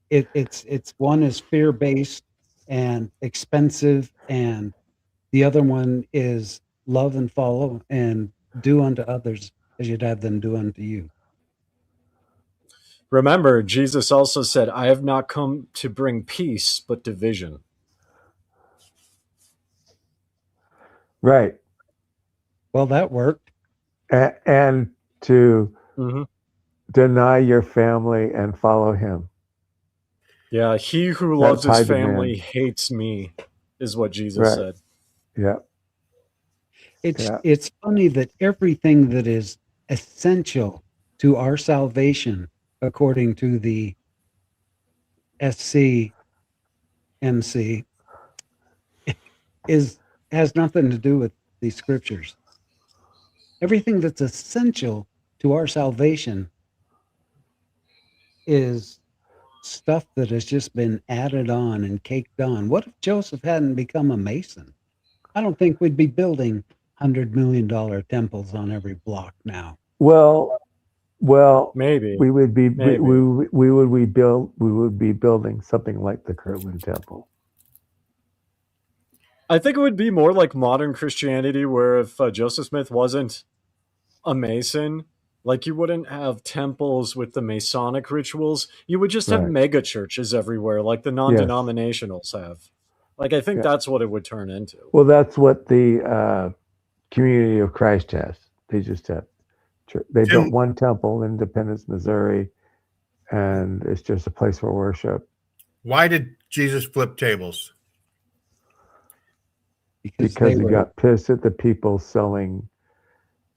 It's one is fear-based and expensive, and the other one is love and follow and do unto others as you'd have them do unto you. Remember, Jesus also said, I have not come to bring peace, but division. Right. Well, that worked. And to Mm-hmm. deny your family and follow him. Yeah, he who That's loves his high family demand. hates me, is what Jesus Right. said. Yeah. It's funny that everything that is essential to our salvation, according to the SCMC, has nothing to do with these scriptures. Everything that's essential to our salvation is stuff that has just been added on and caked on. What if Joseph hadn't become a Mason? I don't think we'd be building $100 million temples on every block now. Well, Maybe. we would be Maybe. we would be building something like the Kirtland Temple. I think it would be more like modern Christianity, where if Joseph Smith wasn't a Mason, like you wouldn't have temples with the Masonic rituals. You would just have Right. mega churches everywhere, like the non-denominationals have. Like, I think that's what it would turn into. Well, that's what the Community of Christ has. They just have. They built one temple in Independence, Missouri, and it's just a place for worship. Why did Jesus flip tables? Because he got pissed at the people selling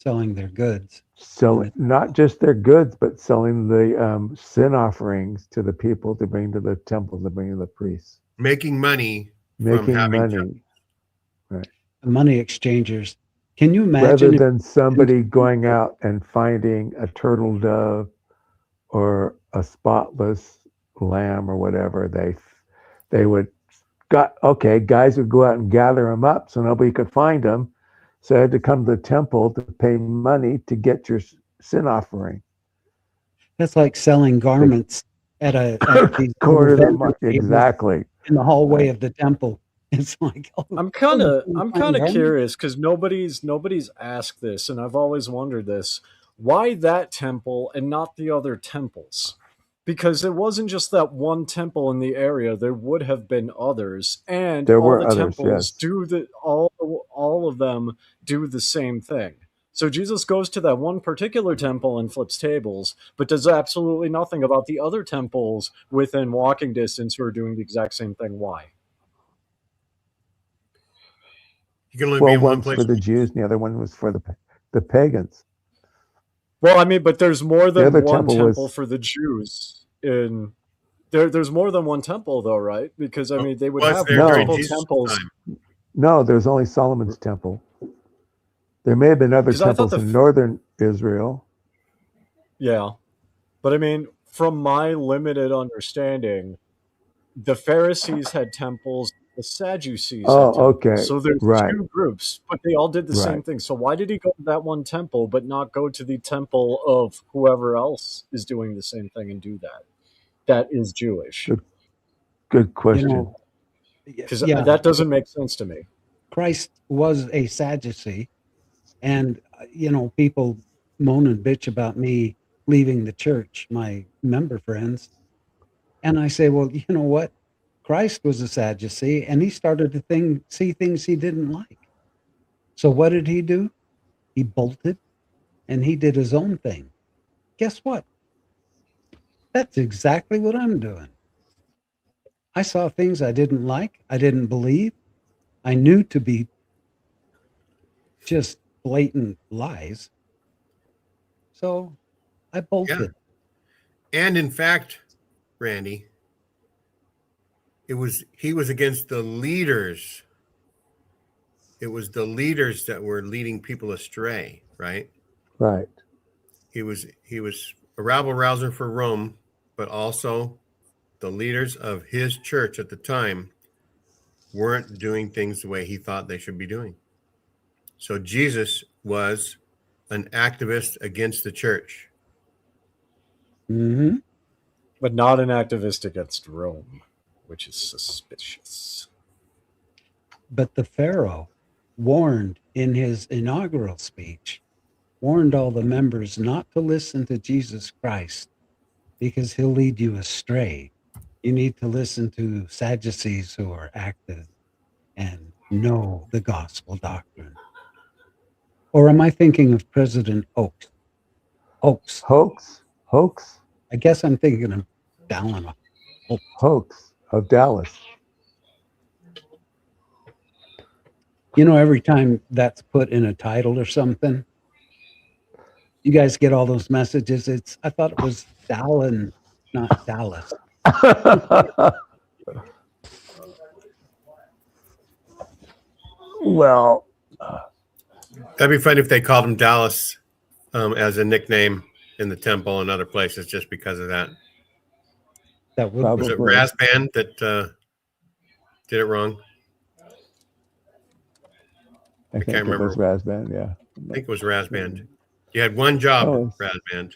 their goods. Selling not just their goods, but selling the sin offerings to the people to bring to the temple, to bring to the priests. Making money. Making money. Right. Money exchangers. Can you imagine? Rather than somebody going out and finding a turtle dove or a spotless lamb or whatever, they would guys would go out and gather them up so nobody could find them. So I had to come to the temple to pay money to get your sin offering. That's like selling garments at the corner of the market. Exactly. In the hallway of the temple. It's like, I'm kind of curious, because nobody's asked this, and I've always wondered this. Why that temple and not the other temples? Because it wasn't just that one temple in the area. There would have been others, and there all were the others, temples yes. all of them do the same thing. So Jesus goes to that one particular temple and flips tables, but does absolutely nothing about the other temples within walking distance who are doing the exact same thing. Why? You can only be in one place for the Jews, and the other one was for the pagans. Well, I mean, but there's more than one temple for the Jews. There's more than one temple, though, right? Because I mean, they would have multiple temples. No, there's only Solomon's temple. There may have been other temples in northern Israel. Yeah, but I mean, from my limited understanding, the Pharisees had temples. The Sadducees had temples. Okay. So there's two groups, but they all did the same thing. So why did he go to that one temple, but not go to the temple of whoever else is doing the same thing and do that? That is Jewish. Good question. Because that doesn't make sense to me. Christ was a Sadducee, and people moan and bitch about me leaving the church, my member friends, and I say, well, you know what? Christ was a Sadducee, and he started to see things he didn't like. So what did he do? He bolted. and he did his own thing. Guess what? That's exactly what I'm doing. I saw things I didn't like, I didn't believe, I knew to be just blatant lies. So I bolted. And in fact, Randy, he was against the leaders. It was the leaders that were leading people astray, right? Right. He was a rabble rouser for Rome, but also the leaders of his church at the time weren't doing things the way he thought they should be doing. So Jesus was an activist against the church. Mm-hmm. But not an activist against Rome, which is suspicious. But the Pharaoh warned in his inaugural speech, warned all the members not to listen to Jesus Christ because he'll lead you astray. You need to listen to Sadducees who are active and know the gospel doctrine. Or am I thinking of President Oaks? Hoax I guess I'm thinking of Dallin. Hoax of Dallas. You know, every time that's put in a title or something, you guys get all those messages. I thought it was Dallin, not Dallas. Well, That'd be fun if they called him Dallas as a nickname in the temple and other places just because of that. That would Probably. Was it Razband that did it wrong? I think can't it was remember. Razband, yeah. I think it was Razband. You had one job, Oh, Razband.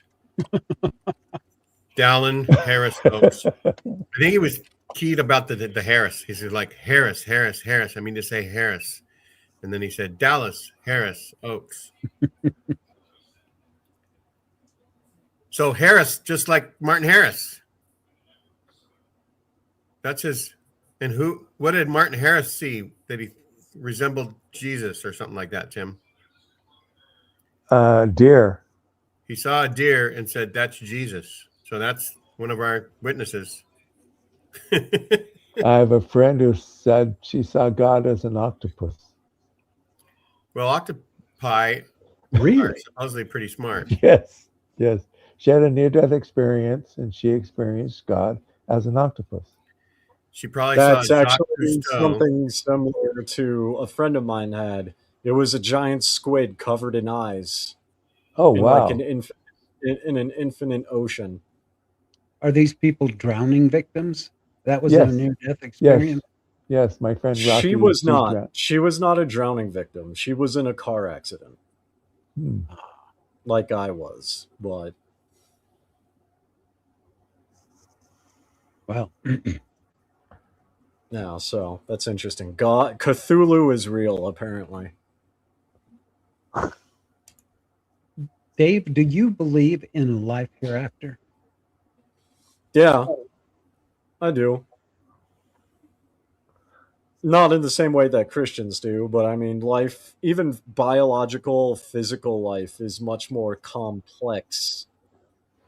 Dallin Harris Oaks. I think he was keyed about the Harris. He said like Harris. I mean to say Harris. And then he said Dallas Harris Oaks. So Harris, just like Martin Harris. That's his. And what did Martin Harris see that he resembled Jesus or something like that, Tim? deer. He saw a deer and said, "That's Jesus." So that's one of our witnesses. I have a friend who said she saw God as an octopus. Well, octopi are really. supposedly pretty smart. Yes. She had a near-death experience, and she experienced God as an octopus. She probably That's saw Jacques actually Cousteau. something similar to a friend of mine had. It was a giant squid covered in eyes Oh, in wow. like in an infinite ocean. Are these people drowning victims? That was Yes. a near-death experience. Yes, my friend Rocky. She was not. She was not a drowning victim. She was in a car accident, like I was. But Well, yeah, so that's interesting. God, Cthulhu is real, apparently. Dave, do you believe in life hereafter? Yeah, I do. Not in the same way that Christians do, but I mean, life, even biological, physical life, is much more complex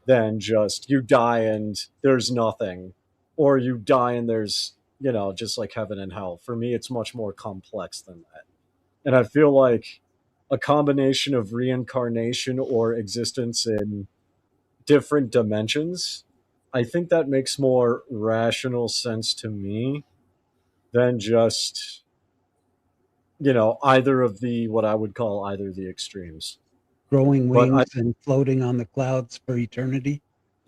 than just you die and there's nothing, or you die and there's, just like heaven and hell. For me, it's much more complex than that. And I feel like a combination of reincarnation or existence in different dimensions, I think that makes more rational sense to me than just either of what I would call either of the extremes. Growing But wings and floating on the clouds for eternity?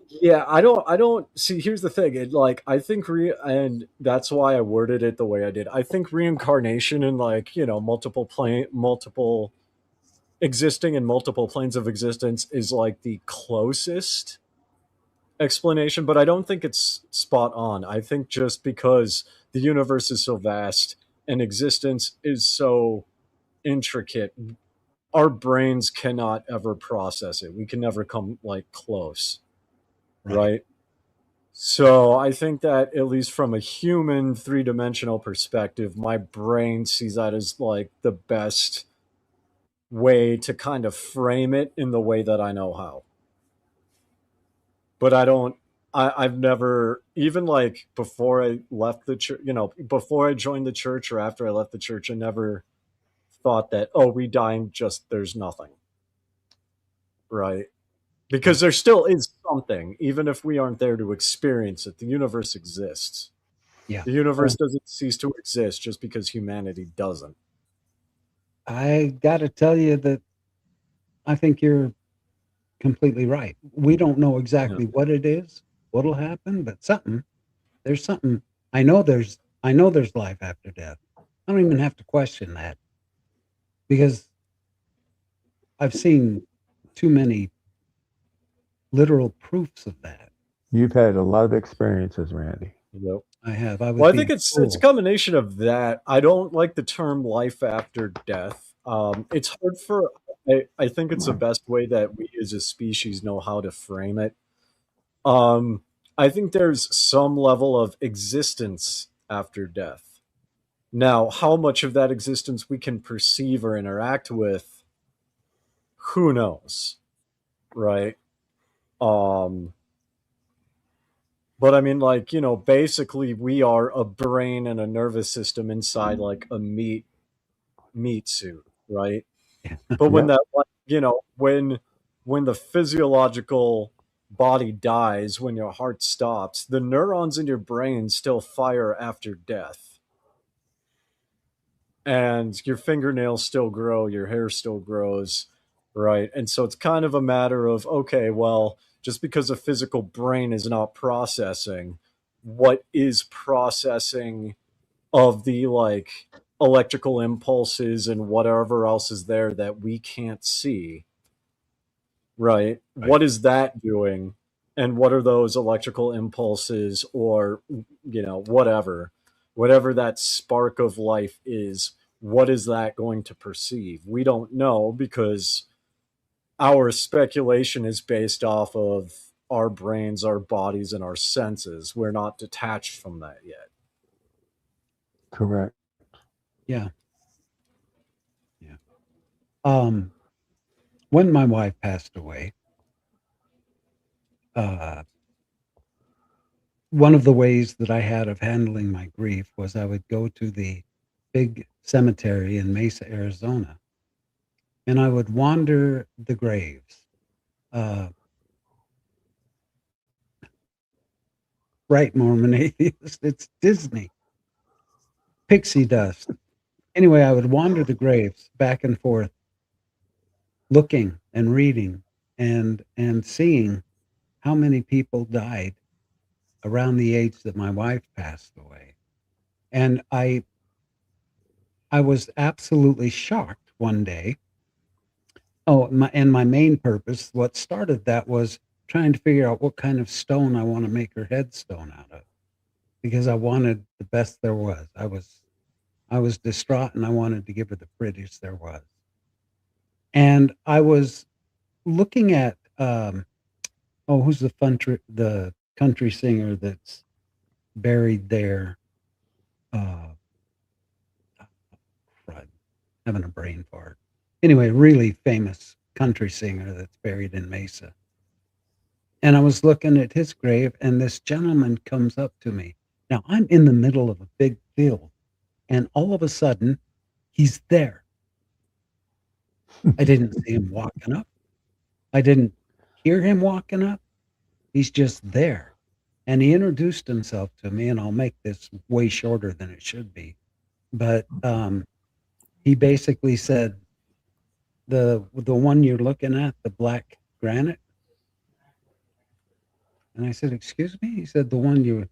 Yeah, I don't see. Here's the thing. I think and that's why I worded it the way I did. I think reincarnation and multiple existing in multiple planes of existence is like the closest explanation, but I don't think it's spot on. I think just because the universe is so vast and existence is so intricate, our brains cannot ever process it. We can never come close. Right. So I think that at least from a human 3-dimensional perspective, my brain sees that as like the best way to kind of frame it in the way that I know how. But I've never, even like before I left the church, before I joined the church or after I left the church, I never thought that, oh, we die and just there's nothing. Right? Because there still is something, even if we aren't there to experience it. The universe exists. Yeah. The universe doesn't cease to exist just because humanity doesn't. I got to tell you that I think you're completely right. We don't know exactly what it is, what'll happen, but there's something. I know there's life after death. I don't even have to question that because I've seen too many literal proofs of that. You've had a lot of experiences, Randy. Yep. I have. Well, I think it's a combination of that. I don't like the term life after death. It's hard for. I think it's the best way that we as a species know how to frame it. I think there's some level of existence after death. Now, how much of that existence we can perceive or interact with, who knows, right? But I mean, like, basically we are a brain and a nervous system inside like a meat suit, right? But when that, when the physiological body dies, when your heart stops, the neurons in your brain still fire after death. And your fingernails still grow, your hair still grows, right? And so it's kind of a matter of, okay, well, just because a physical brain is not processing, what is processing of the like electrical impulses and whatever else is there that we can't see, right? What is that doing? And what are those electrical impulses or, whatever that spark of life is, what is that going to perceive? We don't know because our speculation is based off of our brains, our bodies, and our senses. We're not detached from that yet. Correct. Yeah. When my wife passed away, one of the ways that I had of handling my grief was I would go to the big cemetery in Mesa, Arizona, and I would wander the graves. Right, Mormon atheist, it's Disney. Pixie dust. Anyway, I would wander the graves back and forth, looking and reading and seeing how many people died around the age that my wife passed away. And I was absolutely shocked one day. Oh, my main purpose, what started that was trying to figure out what kind of stone I want to make her headstone out of, because I wanted the best there was. I was distraught and I wanted to give her the prettiest there was. And I was looking at who's the country singer that's buried there? Having a brain fart. Anyway, really famous country singer that's buried in Mesa. And I was looking at his grave, and this gentleman comes up to me. Now, I'm in the middle of a big field, and all of a sudden, he's there. I didn't see him walking up. I didn't hear him walking up. He's just there. And he introduced himself to me, and I'll make this way shorter than it should be. But he basically said, the one you're looking at, the black granite. And I said, excuse me? He said, the one you're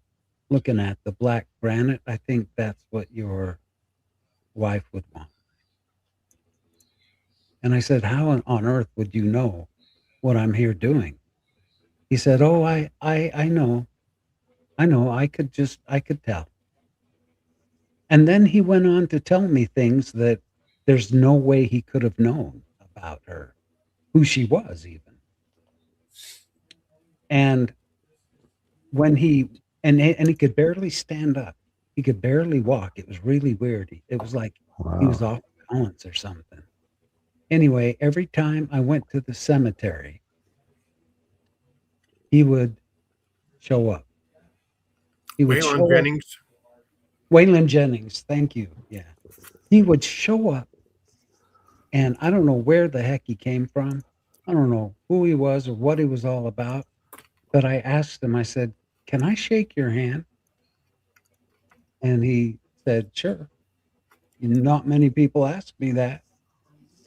looking at, the black granite, I think that's what your wife would want. And I said, how on earth would you know what I'm here doing? He said, oh, I know. I could tell. And then he went on to tell me things that there's no way he could have known about her, who she was even. And when he could barely stand up, he could barely walk. It was really weird. It was like he was off balance or something. Anyway, every time I went to the cemetery, he would show up. He would Waylon show up. Jennings. Waylon Jennings, thank you. Yeah. He would show up, and I don't know where the heck he came from. I don't know who he was or what he was all about. But I asked him, I said, "Can I shake your hand?" And he said, "Sure." Not many people ask me that.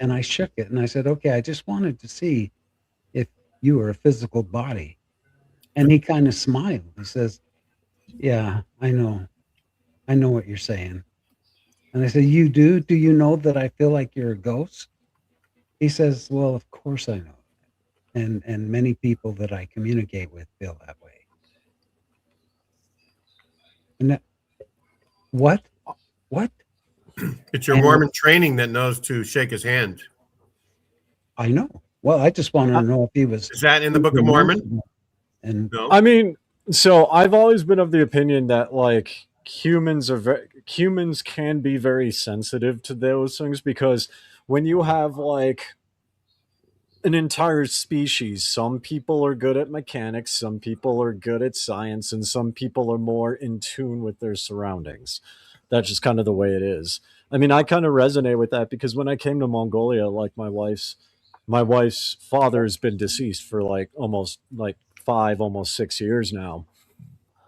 And I shook it and I said, "Okay, I just wanted to see if you were a physical body." And he kind of smiled. He says, "Yeah, I know. I know what you're saying." And I said, "You do? Do you know that I feel like you're a ghost?" He says, "Well, of course I know. And many people that I communicate with feel that way." And that, what? It's your And Mormon training that knows to shake his hand. I know. Well, I just wanted to know if he was. Is that in the Book of Mormon? And No. I mean, so I've always been of the opinion that like humans can be very sensitive to those things, because when you have like an entire species, some people are good at mechanics, some people are good at science, and some people are more in tune with their surroundings. That's just kind of the way it is. I mean, I kind of resonate with that because when I came to Mongolia, like my wife's father has been deceased for like almost like 5, almost 6 years now.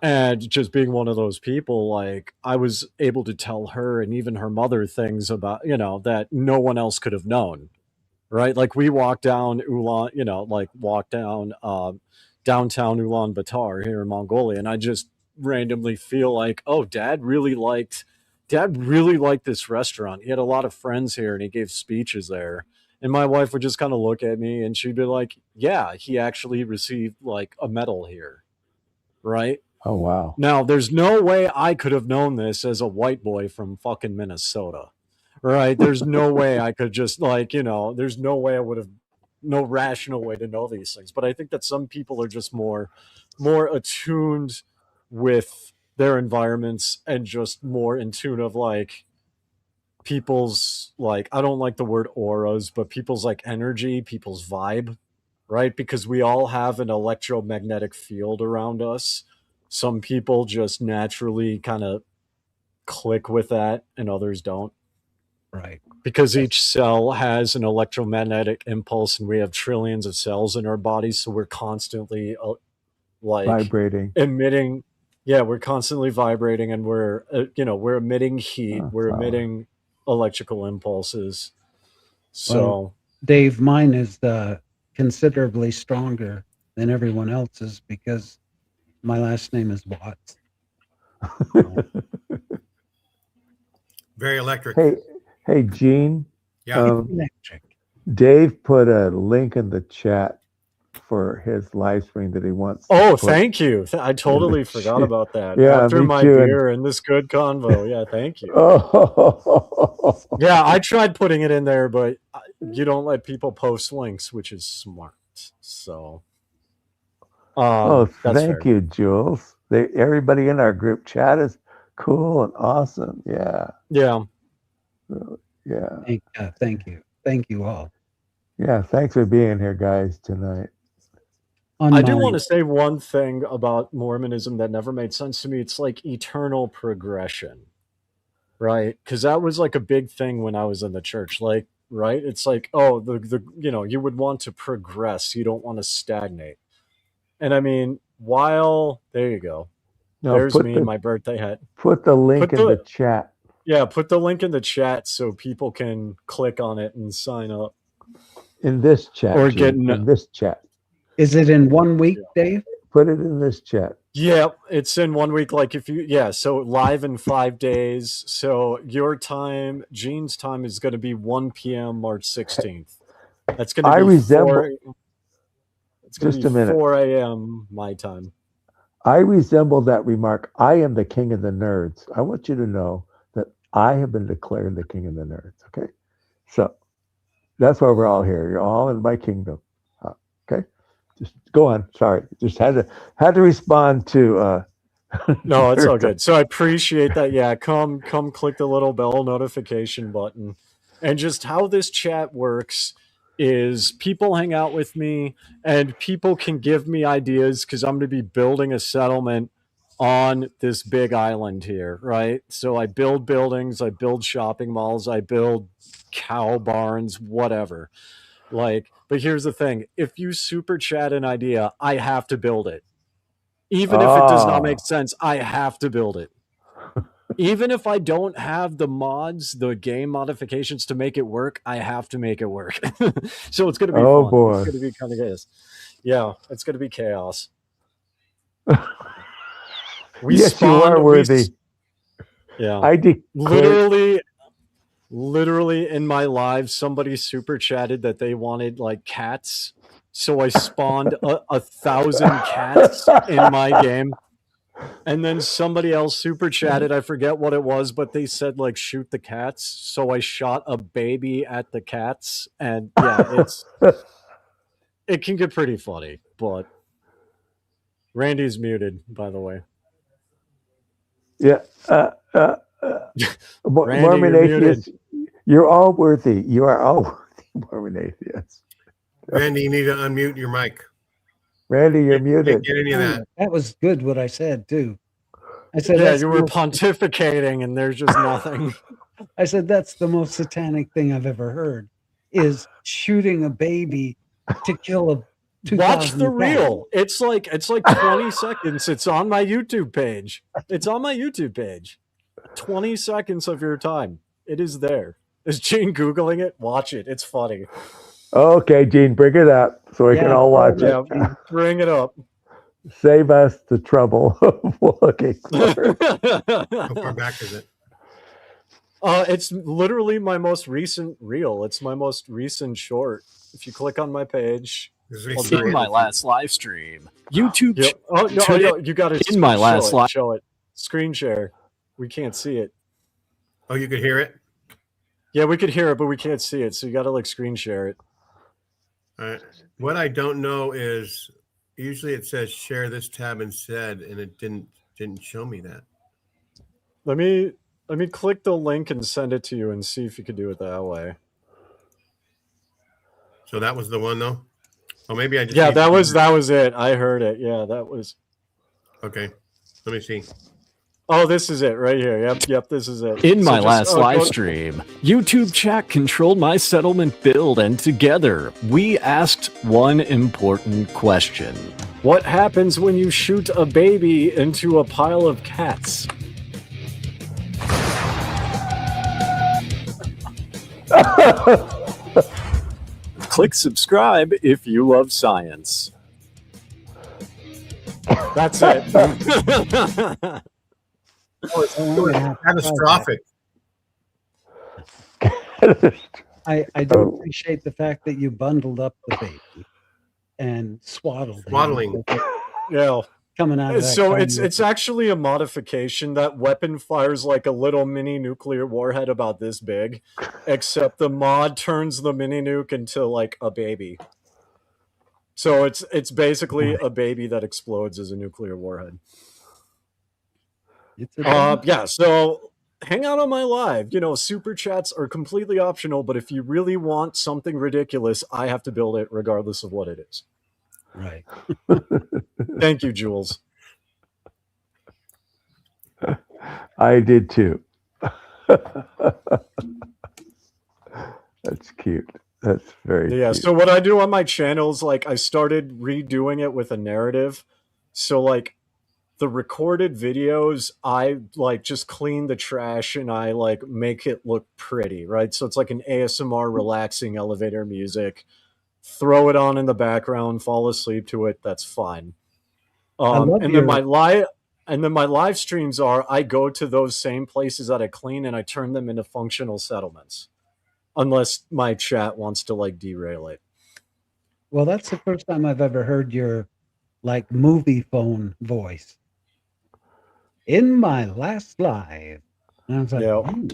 And just being one of those people, like I was able to tell her and even her mother things about, that no one else could have known. Right. Like we walked down Ulan, downtown Ulaanbaatar here in Mongolia. And I just randomly feel like, oh, dad really liked this restaurant. He had a lot of friends here and he gave speeches there. And my wife would just kind of look at me and she'd be like, yeah, he actually received like a medal here. Right. Oh, wow. Now, there's no way I could have known this as a white boy from fucking Minnesota. Right. There's no way I could just there's no way I would have, no rational way to know these things. But I think that some people are just more attuned with their environments and just more in tune of like people's, like, I don't like the word auras, but people's like energy, people's vibe, right? Because we all have an electromagnetic field around us. Some people just naturally kind of click with that and others don't. right. Because each cell has an electromagnetic impulse and we have trillions of cells in our bodies. So we're constantly Vibrating. emitting. Yeah, we're constantly vibrating and we're emitting heat. We're emitting electrical impulses. So, Dave, mine is considerably stronger than everyone else's because my last name is Watts. Very electric. Hey, Gene. Yeah. Electric. Dave put a link in the chat for his live stream that he wants. Oh, thank you. I totally forgot about that. Yeah, after me my too. beer and this good convo. Yeah, thank you. Oh. Yeah, I tried putting it in there, but you don't let people post links, which is smart. So, thank fair. you, Jules. Everybody in our group chat is cool and awesome. Yeah. Yeah. Thank you. Thank you all. Yeah. Thanks for being here, guys, tonight. I do want to say one thing about Mormonism that never made sense to me. It's like eternal progression, right? Because that was like a big thing when I was in the church. Like, right? It's like, oh, you would want to progress. You don't want to stagnate. And I mean, there you go. No, there's me in my birthday hat. Put the link in the chat. Yeah, put the link in the chat so people can click on it and sign up. In this chat. Or in this chat. Is it in 1 week, Dave? Put it in this chat. Yeah, it's in 1 week. Like so live in 5 days. So your time, Gene's time is going to be 1 p.m. March 16th. That's going to be it's going to be 4 a.m. my time. I resemble that remark. I am the king of the nerds. I want you to know that I have been declared the king of the nerds. Okay. So that's why we're all here. You're all in my kingdom. Okay. Just go on. Sorry. Just had to respond to No, it's all good. So I appreciate that. Yeah, come click the little bell notification button. And just how this chat works is people hang out with me and people can give me ideas because I'm going to be building a settlement on this big island here, right? So I build buildings, I build shopping malls, I build cow barns, whatever. Like, but here's the thing. If you super chat an idea, I have to build it. Even if it does not make sense, I have to build it. Even if I don't have the mods, the game modifications to make it work, I have to make it work. So it's going to be fun. Boy. It's going to be kind of chaos. Yeah, it's going to be chaos. Yes, you are worthy. Yeah. I declare. Literally in my live, somebody super chatted that they wanted like cats. So I spawned 1,000 cats in my game. And then somebody else super chatted, I forget what it was, but they said like shoot the cats. So I shot a baby at the cats. And yeah, it can get pretty funny, but Randy's muted, by the way. Yeah. Randy, Mormon you're atheists, you're all worthy. You are all worthy, Mormon atheists. Randy, you need to unmute your mic. Randy, you're muted. Can't get any of that. That was good what I said too. I said, Yeah, that's you were pontificating and there's just nothing. I said, that's the most satanic thing I've ever heard, is shooting a baby to kill a 2,000 Watch the cats. reel. It's like 20 seconds. It's on my YouTube page. 20 seconds of your time. It is there. Is Gene Googling it? Watch it. It's funny. Okay, Gene, bring it up so we can all watch it. Yeah, bring it up. Save us the trouble of looking for it. How far back is it? It's literally my most recent reel. It's my most recent short. If you click on my page, in my last live stream, YouTube. Yep. Oh no, you got it. In my last live. Show it. Screen share. We can't see it. Oh, you could hear it? Yeah, we could hear it, but we can't see it. So you got to like screen share it. What I don't know is usually it says share this tab instead, and it didn't show me that. Let me click the link and send it to you and see if you could do it that way. So that was the one though. Oh, maybe I just that was it. I heard it. Yeah, that was okay. Let me see. Oh, this is it right here. Yep, this is it. In my last live stream, YouTube chat controlled my settlement build, and together we asked one important question. What happens when you shoot a baby into a pile of cats? Click subscribe if you love science. That's it. Catastrophic. I do appreciate the fact that you bundled up the baby and swaddling. Yeah. Coming out of that. So it's actually a modification. That weapon fires like a little mini nuclear warhead about this big, except the mod turns the mini nuke into like a baby. So it's basically a baby that explodes as a nuclear warhead. Yeah, so hang out on my live. Super chats are completely optional, but if you really want something ridiculous, I have to build it regardless of what it is. Right. Thank you, Jules. I did too. That's cute. That's very cute. So what I do on my channel is like I started redoing it with a narrative. So like the recorded videos, I like just clean the trash and I like make it look pretty, right? So it's like an ASMR relaxing elevator music. Throw it on in the background, fall asleep to it. That's fine. Then my live streams are I go to those same places that I clean and I turn them into functional settlements, unless my chat wants to like derail it. Well, that's the first time I've ever heard your like movie phone voice. In my last live, and I was like,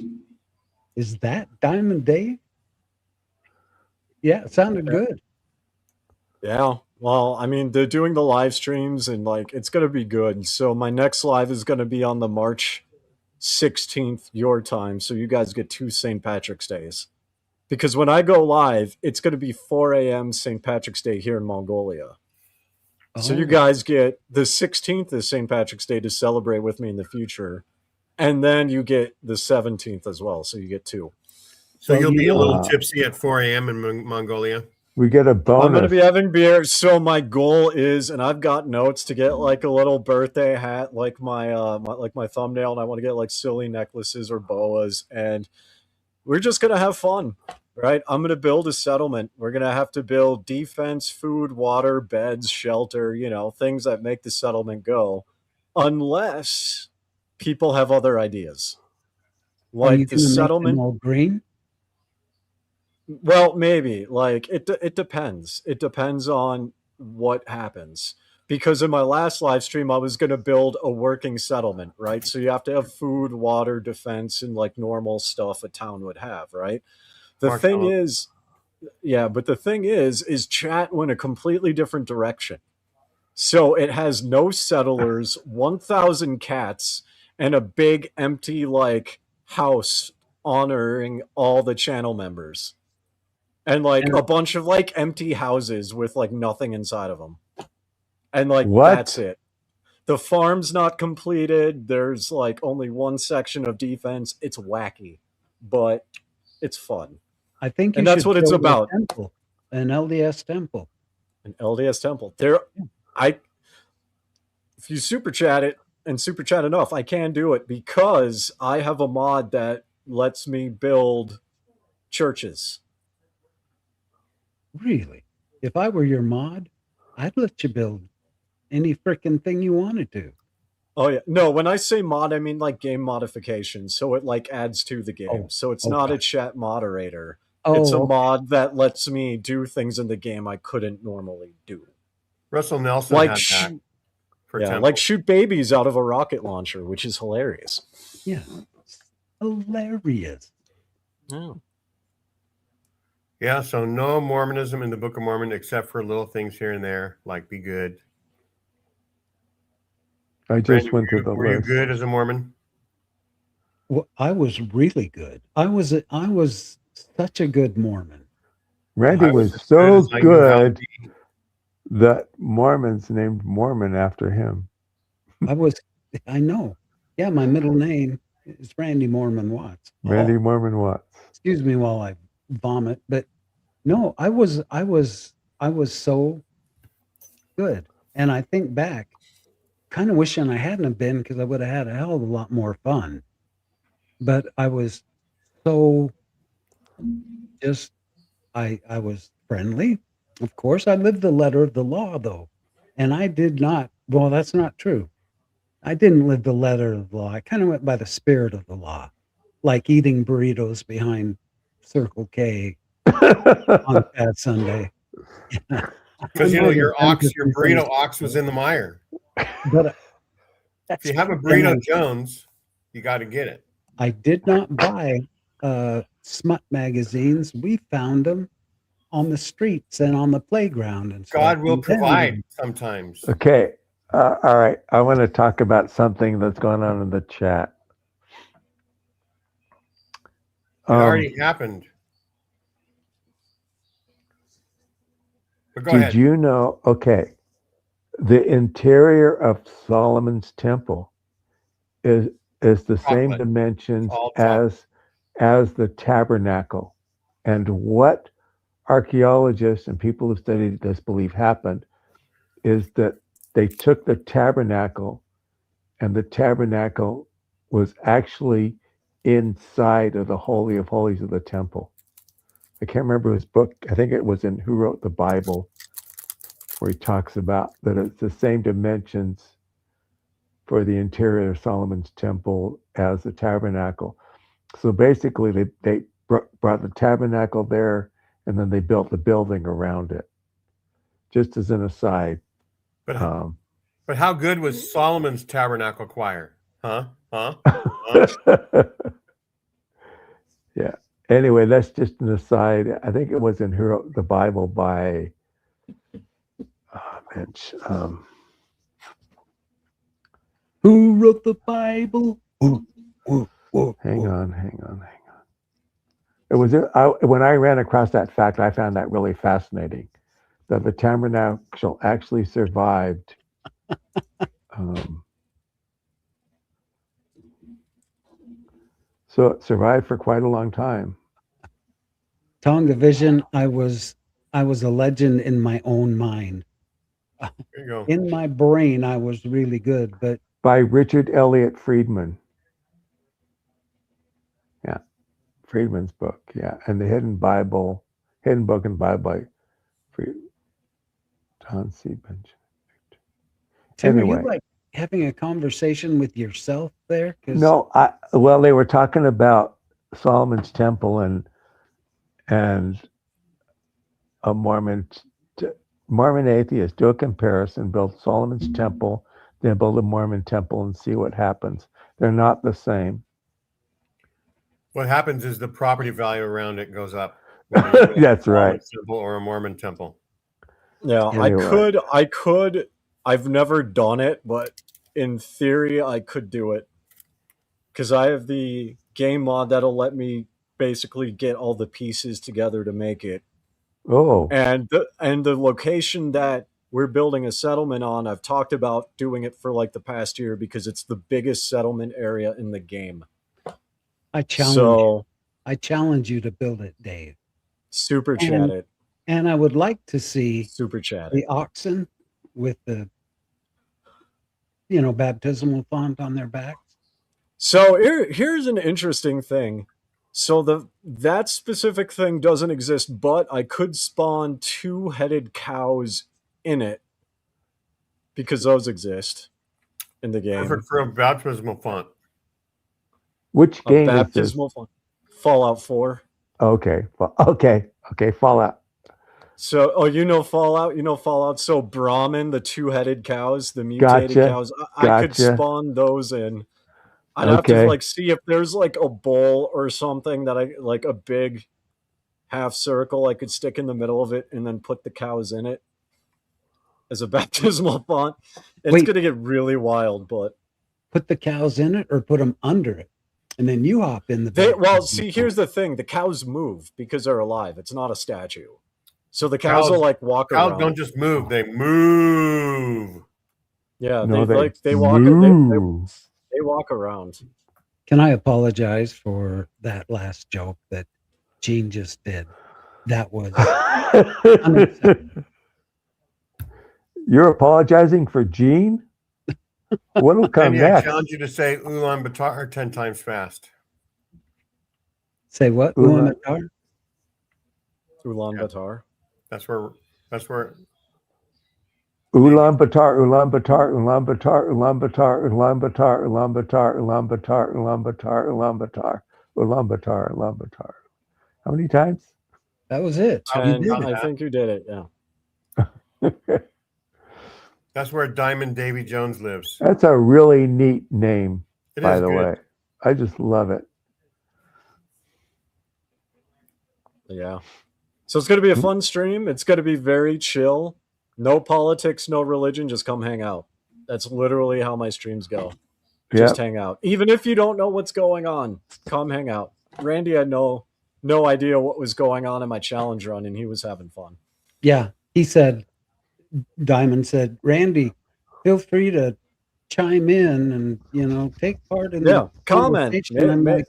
is that Diamond Dave? Yeah, it sounded good. Yeah. Well, I mean, they're doing the live streams and like it's going to be good. So my next live is going to be on the March 16th your time. So you guys get 2 St. Patrick's Days. because when I go live, it's going to be 4 a.m. St. Patrick's Day here in Mongolia. So you Oh. guys get the 16th is St. Patrick's Day to celebrate with me in the future. And then you get the 17th as well. So you get 2. So Well, you'll you be a know- little tipsy at 4 a.m. in Mongolia. We get a bonus. I'm going to be having beer. So my goal is, and I've got notes to get like a little birthday hat, like my thumbnail. And I want to get like silly necklaces or boas. And we're just going to have fun, right? I'm going to build a settlement. We're going to have to build defense, food, water, beds, shelter, things that make the settlement go, unless people have other ideas. Are you Like the going to make them settlement. all green? Well, maybe. Like it depends. It depends on what happens. Because in my last live stream, I was going to build a working settlement, right? So you have to have food, water, defense, and like normal stuff a town would have, right? The Mark thing Allen. is, yeah, but the thing is chat went a completely different direction. So it has no settlers, 1,000 cats, and a big empty like house honoring all the channel members. And like And- a bunch of like empty houses with like nothing inside of them. And like What? that's it. The farm's not completed. There's like only one section of defense. It's wacky, but it's fun. I think you And that's should what it's build a about. temple, an LDS temple. An LDS temple. If you super chat it and super chat enough, I can do it because I have a mod that lets me build churches. Really? If I were your mod, I'd let you build any freaking thing you wanted to. Oh yeah. No, when I say mod, I mean like game modification. So it like adds to the game. Oh, So it's not a okay. chat moderator. Oh, It's a okay. mod that lets me do things in the game I couldn't normally do. Russell Nelson Like had that shoot, for yeah, temple. like shoot babies out of a rocket launcher, which is hilarious. Yeah. It's hilarious. Oh. Yeah, so no Mormonism in the Book of Mormon except for little things here and there, like be good. I just Randy, went through the were you list. good as a Mormon? Well, I was really good. I was such a good Mormon. Randy I was as so as I knew how to good be. that Mormons named Mormon after him. I know. Yeah, my middle name is Randy Mormon Watts. Randy Mormon Watts. Excuse me while I vomit, but no, I was so good. And I think back, kind of wishing I hadn't have been because I would have had a hell of a lot more fun. But I was so just I was friendly. Of course, I lived the letter of the law though. And I did not, well, that's not true. I didn't live the letter of the law. I kind of went by the spirit of the law, like eating burritos behind Circle K on Fat Sunday. Because you know your burrito ox was in the mire. But If you have a burrito Jones, you got to get it. I did not buy smut magazines. We found them on the streets and on the playground and stuff. God will And then- provide sometimes. Okay. All right. I want to talk about something that's going on in the chat. It already happened. But go Did ahead. you know? Okay. The interior of Solomon's temple is the same Chocolate. dimensions All chocolate. as the tabernacle. And what archaeologists and people who studied this believe happened is that they took the tabernacle, and the tabernacle was actually inside of the Holy of Holies of the temple. I can't remember his book. I think it was in Who Wrote the Bible, where he talks about that it's the same dimensions for the interior of Solomon's temple as the tabernacle. So basically, they brought the tabernacle there, and then they built the building around it. Just as an aside. But how good was Solomon's tabernacle choir? Huh? Yeah. Anyway, that's just an aside. I think it was in Who Wrote the Bible by Who wrote the Bible? Hang on. When I ran across that fact, I found that really fascinating, that the tabernacle actually survived. So it survived for quite a long time. Tonga Vision, I was a legend in my own mind. There you go. In my brain, I was really good, but By Richard Elliott Friedman. Yeah, Friedman's book. Yeah, and the Hidden Book and Bible by John C. Benjamin. Tim, Anyway. are you like having a conversation with yourself there? No, well, they were talking about Solomon's Temple and a Mormon atheist do a comparison, build Solomon's Temple, then build a Mormon temple and see what happens. They're not the same. What happens is the property value around it goes up. Whether you build That's a Solomon right. temple or a Mormon temple. Yeah, Anyway. I could. I've never done it, but in theory, I could do it because I have the game mod that'll let me basically get all the pieces together to make it. Oh, And the location that we're building a settlement on, I've talked about doing it for like the past year because it's the biggest settlement area in the game. I challenge you to build it, Dave. Super chat it. And I would like to see Super chat the it. oxen with the baptismal font on their backs. So here's an interesting thing. So that specific thing doesn't exist, but I could spawn 2-headed cows in it because those exist in the game. Perfect for a baptismal font. which A game is this? baptismal font. Fallout 4. Okay, Fallout. So, you know Fallout. So Brahmin, the 2-headed cows, the mutated Gotcha. cows, I could Gotcha. spawn those in. I'd have to Okay. like see if there's like a bowl or something that I like a big half circle I could stick in the middle of it and then put the cows in it as a baptismal font. It's going to get really wild, but put the cows in it or put them under it, and then you hop in the. Here's the thing: the cows move because they're alive. It's not a statue, so the cows will like walk around. Cows don't just move; they move. Yeah, No, they walk. move. They walk around. Can I apologize for that last joke that Gene just did? That was You're apologizing for Gene? What'll come Andy, I next? challenge you to say Ulan Batar 10 times fast. Say what? Ulaanbaatar? Ulaanbaatar. That's where Ulaanbaatar, Ulaanbaatar, Ulaanbaatar, Ulaanbaatar, Ulaanbaatar, Ulaanbaatar, Ulaanbaatar, Ulaanbaatar, Ulaanbaatar, Ulaanbaatar, Ulaanbaatar. How many times? That was it. 10. I think you did it. Yeah. that's where Diamond Davy Jones lives. That's a really neat name, It by is the good. way. I just love it. Yeah. So it's going to be a fun stream. It's going to be very chill. No politics, no religion. Just come hang out. That's literally how my streams go. Just hang out. Even if you don't know what's going on, come hang out. Randy had no idea what was going on in my challenge run, and he was having fun. Yeah. He said, Diamond said, Randy, feel free to chime in and, take part in the comment. conversation. I'm like,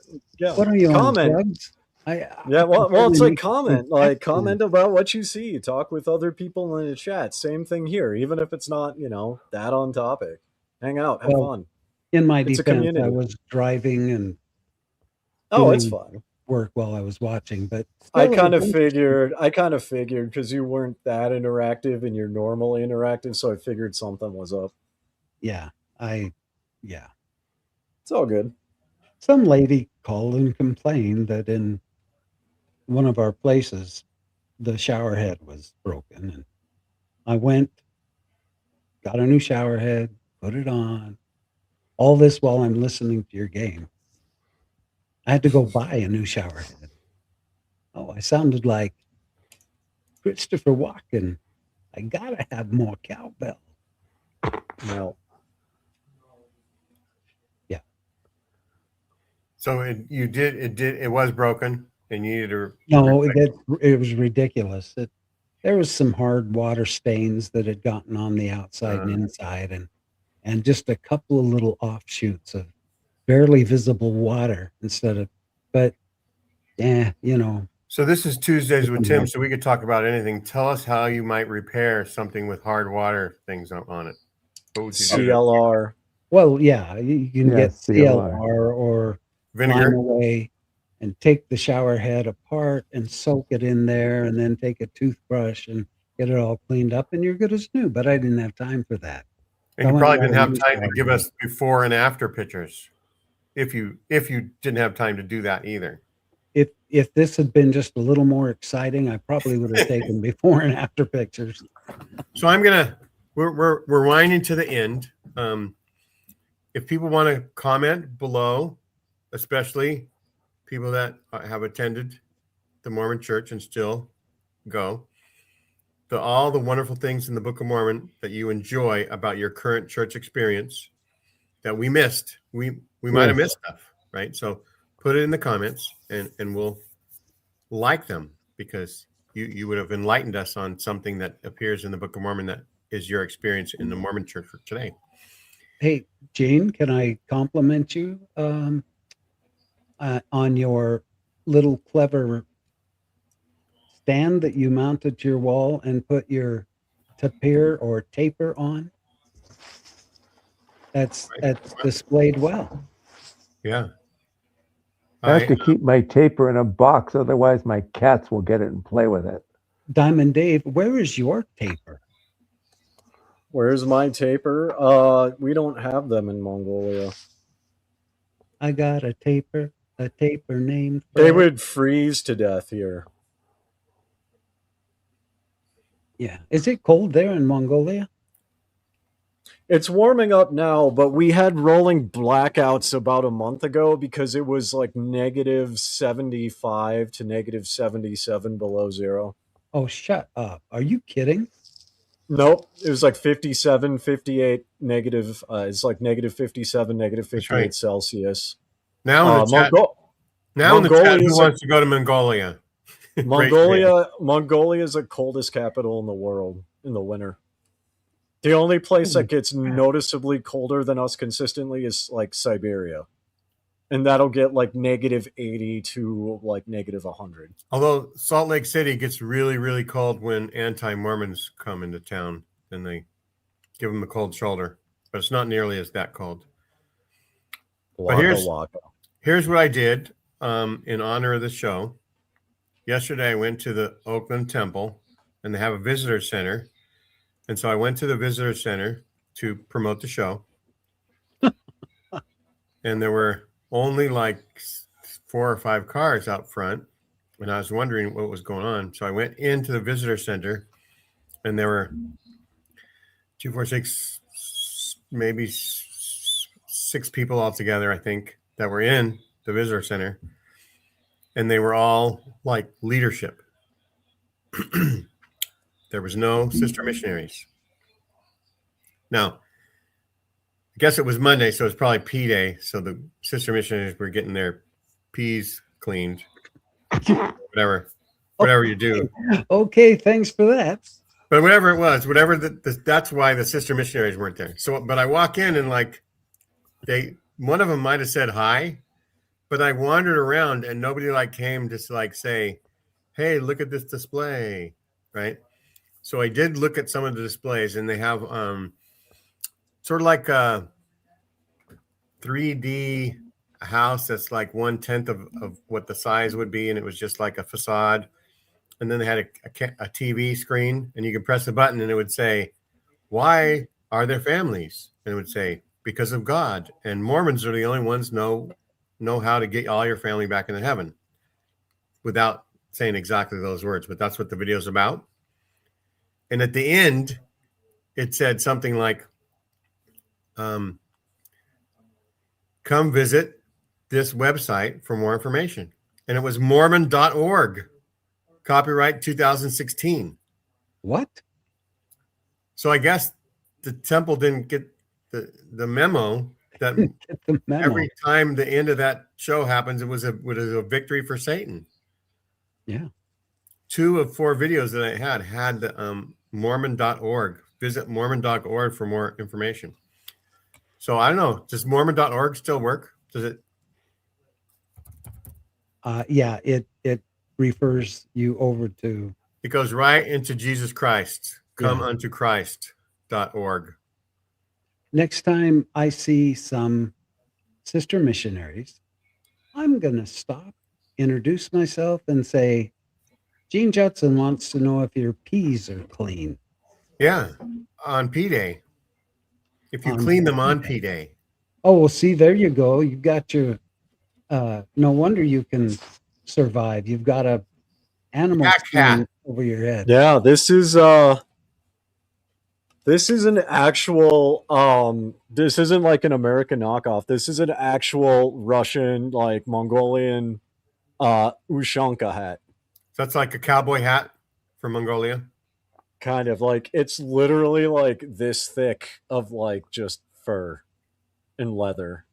what are you on drugs? Well, it's like comment. Like comment about what you see. Talk with other people in the chat. Same thing here. Even if it's not, that on topic. Hang out, have fun. In my defense, I was driving and it's fine. Work while I was watching, but I kind of figured because you weren't that interactive and you're normally interactive, so I figured something was up. Yeah. It's all good. Some lady called and complained that in one of our places, the shower head was broken. And I went, got a new shower head, put it on. All this while I'm listening to your game. I had to go buy a new shower head. Oh, I sounded like Christopher Walken. I gotta have more cowbell. No. Yeah. So it was broken. and you needed to. No, it was ridiculous. There was some hard water stains that had gotten on the outside and inside, and just a couple of little offshoots of barely visible water but So this is Tuesdays with Tim, so we could talk about anything. Tell us how you might repair something with hard water things on it. What would you do? CLR. Well, yeah, you can get CLR. CLR or Vinegar? climb away and take the shower head apart and soak it in there, and then take a toothbrush and get it all cleaned up, and you're good as new. But I didn't have time for that. And you probably didn't have time to give us before and after pictures. If you didn't have time to do that either. If this had been just a little more exciting, I probably would have taken before and after pictures. So we're winding to the end. If people want to comment below, especially people that have attended the Mormon Church and still go, all the wonderful things in the Book of Mormon that you enjoy about your current church experience that we missed. We might have missed stuff, right? So put it in the comments and we'll like them, because you would have enlightened us on something that appears in the Book of Mormon that is your experience in the Mormon Church for today. Hey, Jane, can I compliment you on your little clever stand that you mounted to your wall and put your taper on? That's displayed well. Yeah. I have to keep my taper in a box, otherwise my cats will get it and play with it. Diamond Dave, where is your taper? Where's my taper? We don't have them in Mongolia. I got a taper named Fred. They would freeze to death here. Yeah. Is it cold there in Mongolia? It's warming up now, but we had rolling blackouts about a month ago because it was like negative 75 to negative 77 below zero. Oh, shut up. Are you kidding? Nope. It was like 57, 58 negative. It's like negative 57, negative 58 right. Celsius. Now in the chat, who wants to go to Mongolia? Mongolia is the coldest capital in the world in the winter. The only place that gets noticeably colder than us consistently is like Siberia. And that'll get like negative 80 to like negative 100. Although Salt Lake City gets really, really cold when anti-Mormons come into town, and they give them the cold shoulder. But it's not nearly as that cold. But here's what I did in honor of the show. Yesterday I went to the Oakland Temple, and they have a visitor center. And so I went to the visitor center to promote the show. And there were only like 4 or 5 cars out front. And I was wondering what was going on. So I went into the visitor center, and there were 2, 4, 6, maybe 6 people altogether, I think, that were in the visitor center. And they were all like leadership. There was no sister missionaries. Now, I guess it was Monday, so it's probably pee day. So the sister missionaries were getting their peas cleaned. Whatever you do. Okay, thanks for that. But whatever it was, that's why the sister missionaries weren't there. So, but I walk in and like one of them might have said hi, but I wandered around and nobody like came to like say, "Hey, look at this display," right? So I did look at some of the displays, and they have sort of like a 3D house that's like 1/10 of what the size would be, and it was just like a facade. And then they had a TV screen, and you could press a button, and it would say, "Why are there families?" And it would say, "Because of God." And Mormons are the only ones know how to get all your family back into heaven, without saying exactly those words. But that's what the video's about. And at the end, it said something like, "Come visit this website for more information." And it was Mormon.org, copyright 2016. What? So I guess the temple didn't get the memo that every time the end of that show happens, it was a victory for Satan. Yeah. 2 of 4 videos that I had the Mormon.org. Visit Mormon.org for more information. So I don't know. Does Mormon.org still work? Does it? Yeah, it refers you over to. It goes right into Jesus Christ. Come Yeah. unto Christ.org. Next time I see some sister missionaries, I'm going to stop, introduce myself, and say, Gene Judson wants to know if your peas are clean. Yeah, on P Day. If you On clean them on P-Day. P Day. Oh, well, see, there you go. You've got your, no wonder you can survive. You've got a animal Yak skin hat. over your head. Yeah, this is an actual this isn't like an American knockoff. This is an actual Russian, like Mongolian Ushanka hat. That's like a cowboy hat from Mongolia. Kind of like it's literally like this thick of like just fur and leather.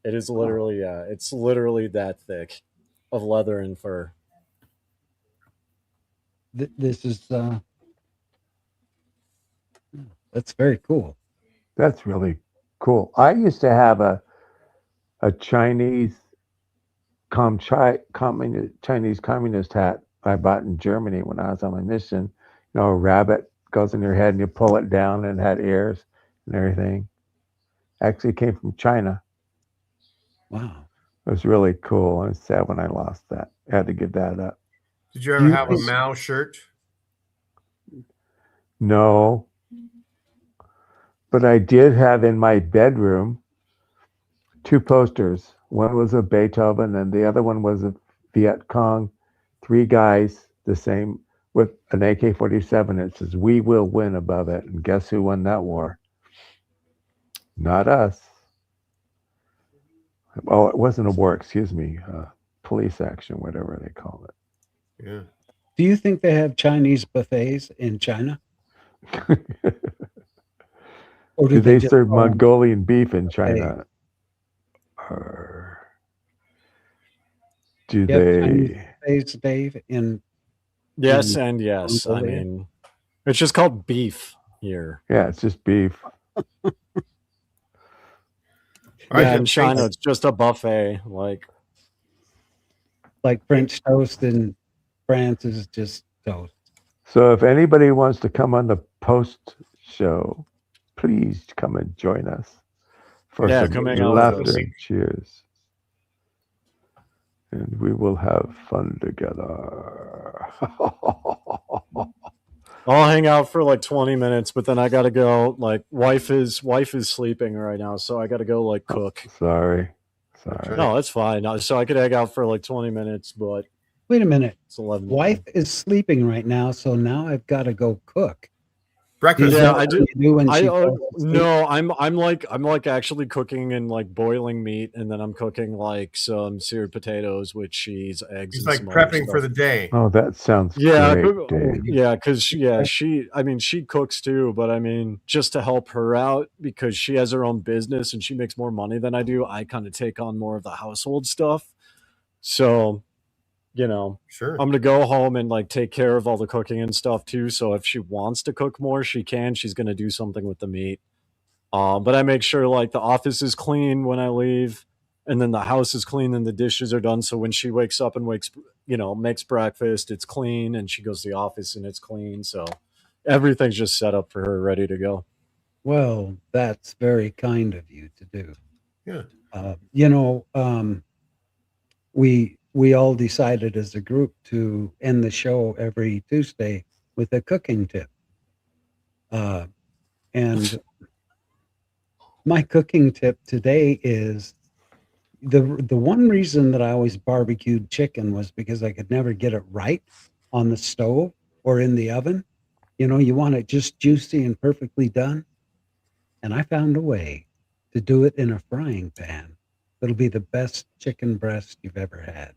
It is literally, yeah, it's literally that thick of leather and fur. This is that's very cool. That's really cool. I used to have a Chinese Chinese communist hat I bought in Germany when I was on my mission. You know, a rabbit goes in your head and you pull it down and it had ears and everything. Actually came from China. Wow. It was really cool. I was sad when I lost that. I had to give that up. Did you ever have a Mao shirt? No. But I did have in my bedroom 2 posters. One was of Beethoven and the other one was of Viet Cong. 3 guys, the same, with an AK-47. It says, "We will win" above it. And guess who won that war? Not us. Oh, it wasn't a war, excuse me. Police action, whatever they call it. Yeah. Do you think they have Chinese buffets in China? Or Do they just serve call them Mongolian beef in China? Or do You have Chinese they? buffets, Dave, in Yes and yes. I Mongolia? mean, it's just called beef here. Yeah, it's just beef. All right, Yeah, In China, it's just a buffet. Like French toast in France is just toast. So if anybody wants to come on the post show, please come and join us for Yeah, some come hang out with laughter us. and cheers. And we will have fun together. I'll hang out for like 20 minutes, but then I gotta go. Like wife is sleeping right now, so I gotta go like cook. Sorry. No, that's fine. So I could hang out for like 20 minutes, but Wait a minute. it's 11. Wife is sleeping right now, so now I've got to go cook. breakfast. Yeah, What I do. you do when she falls asleep? No, I'm like actually cooking and like boiling meat, and then I'm cooking like some seared potatoes with cheese, eggs. He's and like some other prepping for stuff. the day. Oh, that sounds Yeah, great, Dave. yeah, because she cooks too, but I mean, just to help her out because she has her own business and she makes more money than I do. I kind of take on more of the household stuff, so you know, Sure. I'm gonna go home and like take care of all the cooking and stuff too. So if she wants to cook more, she can. She's gonna do something with the meat. But I make sure like the office is clean when I leave, and then the house is clean and the dishes are done. So when she wakes up and makes breakfast, it's clean, and she goes to the office and it's clean. So everything's just set up for her, ready to go. Well, that's very kind of you to do. Yeah. We all decided as a group to end the show every Tuesday with a cooking tip. And my cooking tip today is the one reason that I always barbecued chicken was because I could never get it right on the stove or in the oven. You know, you want it just juicy and perfectly done. And I found a way to do it in a frying pan. It'll be the best chicken breast you've ever had.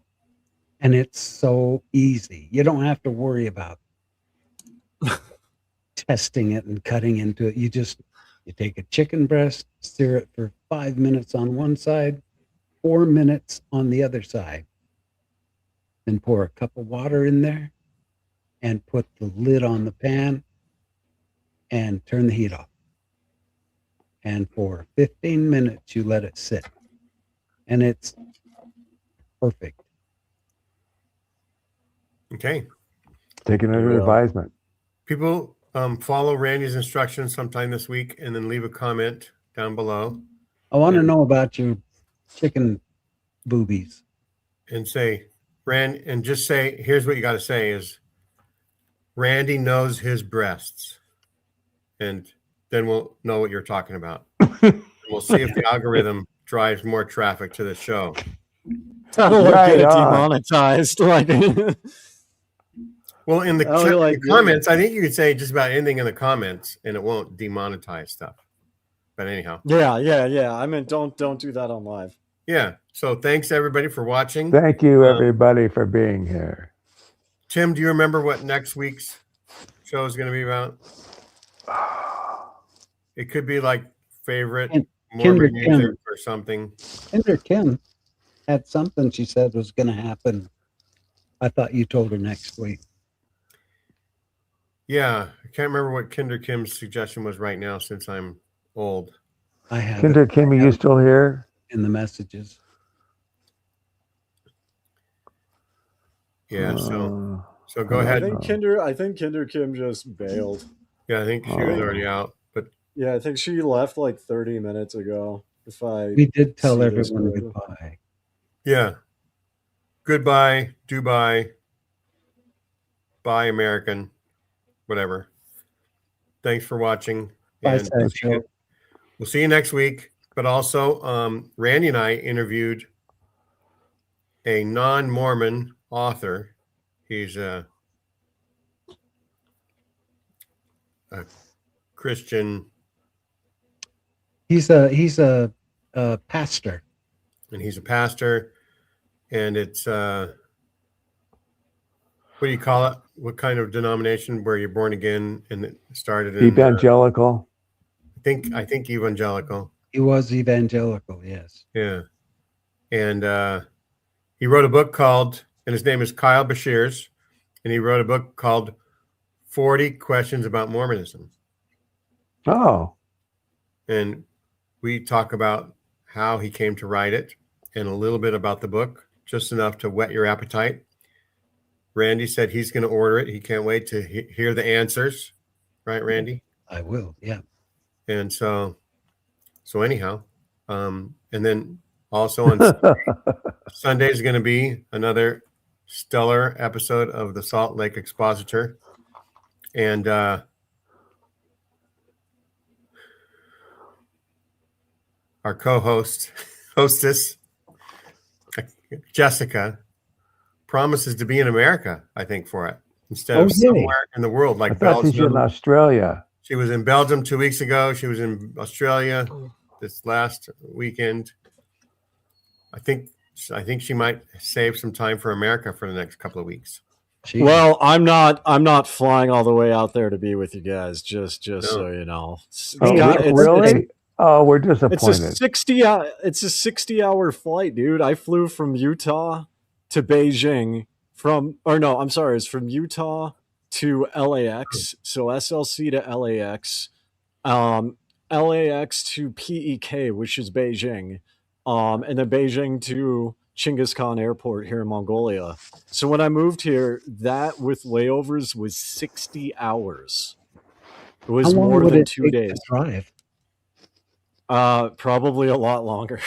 And it's so easy. You don't have to worry about testing it and cutting into it. You take a chicken breast, sear it for 5 minutes on one side, 4 minutes on the other side. then pour a cup of water in there and put the lid on the pan and turn the heat off. And for 15 minutes, you let it sit. And it's perfect. Okay. Taking under Yeah. advisement. People follow Randy's instructions sometime this week and then leave a comment down below I want to know about your chicken boobies. and say, and just say, here's what you got to say is, Randy knows his breasts. And then we'll know what you're talking about. We'll see if the algorithm drives more traffic to the show. That'll Right get it on. demonetized. Like, Well, in the, Oh, you're like, the comments, I think you could say just about anything in the comments and it won't demonetize stuff. But anyhow. yeah. I mean, don't do that on live. Yeah. So thanks everybody for watching. Thank you, everybody, for being here. Tim, do you remember what next week's show is going to be about? It could be like favorite Mormon music or something. Kinder Kim had something she said was going to happen. I thought you told her next week. Yeah. I can't remember what Kinder Kim's suggestion was right now since I'm old. I have Kinder it Kim, are you still here? in the messages. Yeah. So go ahead. I think Kinder Kim just bailed. Yeah, I think she was already out. But Yeah, I think she left like 30 minutes ago. We did tell see this everyone right. goodbye. yeah. Goodbye, Dubai. Bye, American. Whatever. Thanks for watching. Bye, And Sideshow. we'll see you next week. But also, Randy and I interviewed a non-Mormon author. He's a Christian, He's a pastor. and he's a pastor. And it's what do you call it? What kind of denomination where you're born again and it started in Evangelical. I think evangelical. He was evangelical, yes. Yeah. And he wrote a book called, and his name is Kyle Bashirs, and he wrote a book called 40 Questions About Mormonism. Oh, And we talk about how he came to write it and a little bit about the book, just enough to whet your appetite. Randy said he's going to order it. He can't wait to hear the answers. Right, Randy? I will, yeah. And so anyhow, and then also on Sunday is going to be another stellar episode of the Salt Lake Expositor. And our hostess, Jessica, promises to be in America, I think, for it, instead of somewhere in the world like I thought she's in Belgium. Australia. She was in Belgium 2 weeks ago. She was in Australia this last weekend. I think she might save some time for America for the next couple of weeks. Jeez. Well, I'm not flying all the way out there to be with you guys. Just so you know. Really? Oh, we're It's disappointed. a 60-hour flight, dude. I flew from Utah to Beijing it's from Utah to LAX. So SLC to LAX, LAX to PEK, which is Beijing, and then Beijing to Chinggis Khan Airport here in Mongolia. So when I moved here, that with layovers was 60 hours. It was How long more would than it 2 take to days. drive? Probably a lot longer.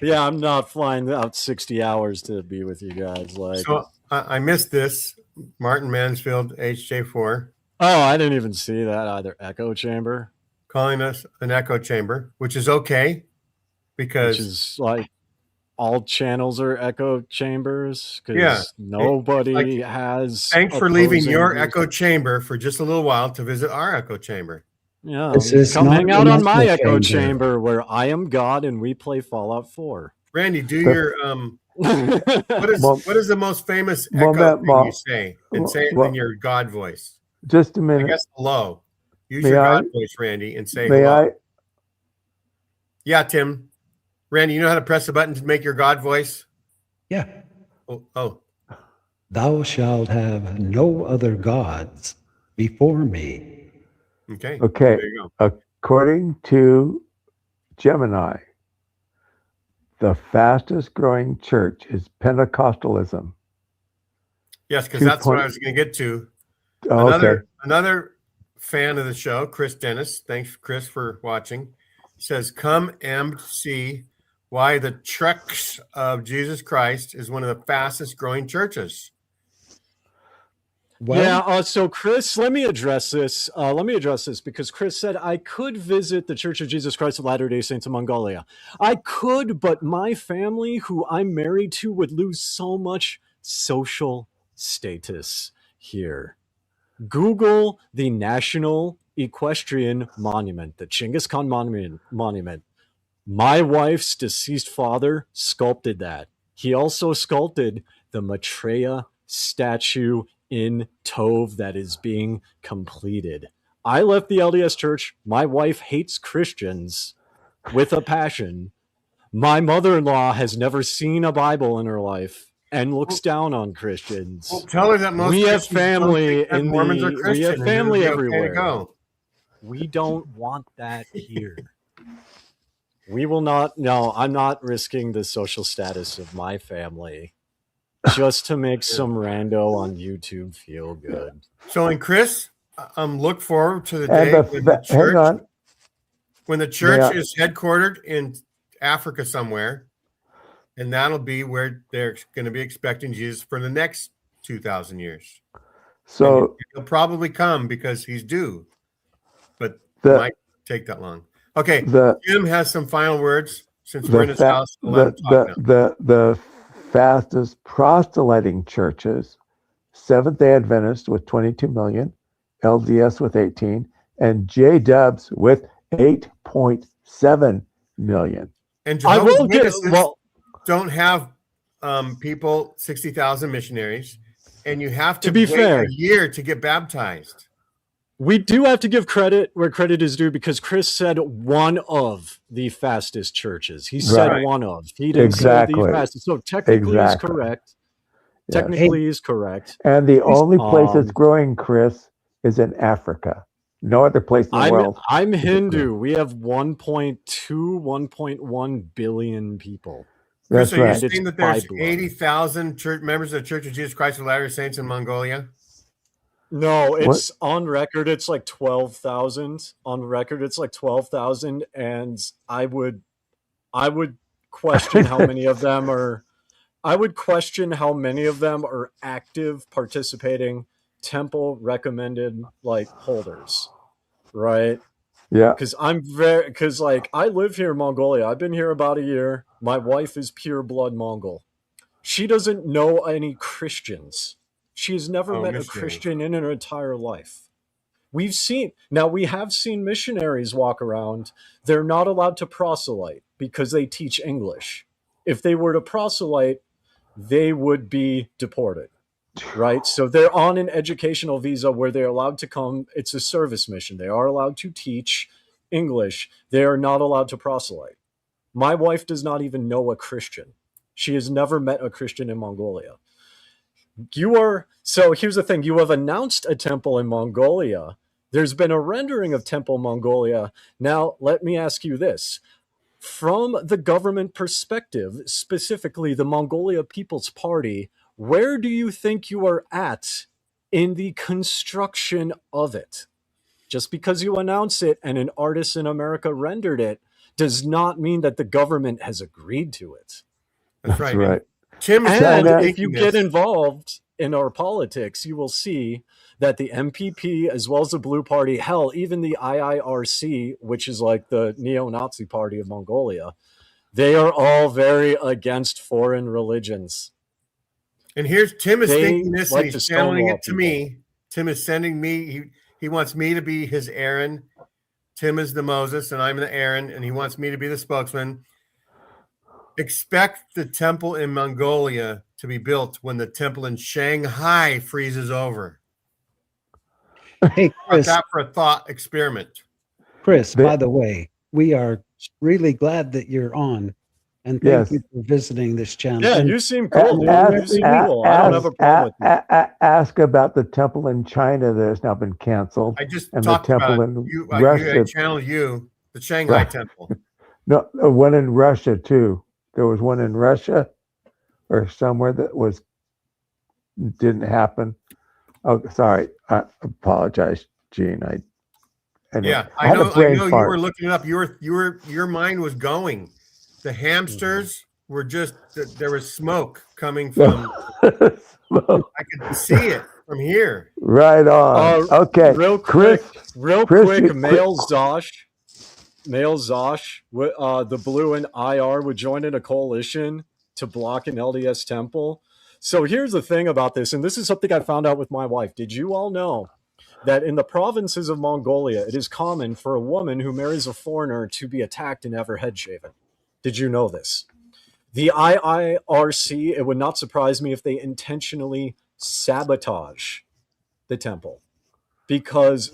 Yeah, I'm not flying out 60 hours to be with you guys. Like, So I missed this. Martin Mansfield, HJ4, oh, I didn't even see that either. Echo chamber, calling us an echo chamber, which is okay because which is like all channels are echo chambers because Yeah. nobody has. thanks for leaving opposing your views. echo chamber for just a little while to visit our echo chamber. Yeah, This is come not hang out an on my echo echo chamber. chamber where I am God and we play Fallout 4. Randy, do your what is the most famous echo Moment, thing Mo- you say? And say it Well- in your God voice. Just a I minute. guess hello. Use May your I? God voice, Randy, and say May hello. I? Yeah, Tim. Randy, you know how to press a button to make your God voice? Yeah. Oh. Thou shalt have no other gods before me. Okay. Okay. There you go. According to Gemini, the fastest growing church is Pentecostalism. Yes, because that's what I was going to get to. Oh, okay. Another fan of the show, Chris Dennis. Thanks, Chris, for watching. Says, "Come and see why the Church of Jesus Christ is one of the fastest growing churches." Well, So Chris, let me address this. Because Chris said I could visit the Church of Jesus Christ of Latter-day Saints in Mongolia. I could, but my family, who I'm married to, would lose so much social status here. Google the National Equestrian Monument, the Genghis Khan monument. My wife's deceased father sculpted that. He also sculpted the Maitreya statue in Tove that is being completed. I left the LDS Church. My wife hates Christians with a passion. My mother-in-law has never seen a Bible in her life and looks down on Christians. Well, tell her that most We have Christians don't family think that in Mormons are we Christian, have and it'll family be okay to everywhere. go. We don't want that here. We will not. No, I'm not risking the social status of my family just to make some rando on YouTube feel good. So, and Chris, look forward to the And day when the church, hang on. when the church is headquartered in Africa somewhere, and that'll be where they're going to be expecting Jesus for the next 2,000 years. So and he'll probably come because he's due, but it might take that long. Okay, Jim has some final words since we're in his house. The fastest proselyting churches, Seventh-day Adventist with 22 million, LDS with 18, and J-Dubs with 8.7 million. And Jehovah's Witnesses don't have people, 60,000 missionaries, and you have to be wait fair, a year to get baptized. We do have to give credit where credit is due, because Chris said one of the fastest churches. He said one of. He didn't say the fastest. So technically he's correct. Technically he's correct. And the only place that's growing, Chris, is in Africa. No other place in the world. I'm Hindu. We have 1.2, 1.1 billion people. Chris, are you saying that there's 80,000 church members of the Church of Jesus Christ of Latter-day Saints in Mongolia? No, it's on record. It's like 12,000 on record. It's like 12,000, and I would question how many of them are. I would question how many of them are active, participating, temple recommended holders, right? Yeah. Because I live here in Mongolia. I've been here about a year. My wife is pure blood Mongol. She doesn't know any Christians. She has never met a Christian in her entire life. We have seen missionaries walk around. They're not allowed to proselyte because they teach English. If they were to proselyte, they would be deported, right? So they're on an educational visa where they're allowed to come. It's a service mission. They are allowed to teach English. They are not allowed to proselyte. My wife does not even know a Christian. She has never met a Christian in Mongolia. So here's the thing. You have announced a temple in Mongolia. There's been a rendering of Temple Mongolia. Now, let me ask you this. From the government perspective, specifically the Mongolia People's Party, where do you think you are at in the construction of it? Just because you announce it and an artist in America rendered it does not mean that the government has agreed to it. That's right. Right. Tim, and if you get involved in our politics, you will see that the MPP, as well as the Blue Party, hell, even the IIRC, which is like the neo-Nazi party of Mongolia, they are all very against foreign religions. And here's Tim is thinking this, and he's channeling it to me. Tim is sending me, he wants me to be his Aaron. Tim is the Moses, and I'm the Aaron, and he wants me to be the spokesman. Expect the temple in Mongolia to be built when the temple in Shanghai freezes over. Hey, Chris. That for a thought experiment. Chris, by the way, we are really glad that you're on, And Yes. thank you for visiting this channel. Yeah, And you seem cool, dude. Ask, You seem cool. I don't have a problem with you. ask about the temple in China that has now been canceled. I just And the talked about temple it. in You, Russia. I channel you, the Shanghai Right. Temple. No, one in Russia too. There was one in Russia or somewhere that didn't happen. Oh, sorry. I apologize, Gene. Yeah, I had a know. I brain know you fart. were looking it up. Your mind was going. The hamsters were just there was smoke coming from. I could see it from here. Right on. Okay, Real Chris. quick, Male Zosh, the Blue and IR would join in a coalition to block an LDS temple. So here's the thing about this, and this is something I found out with my wife. Did you all know that in the provinces of Mongolia, it is common for a woman who marries a foreigner to be attacked and have her head shaven? Did you know this? The IIRC, it would not surprise me if they intentionally sabotage the temple, because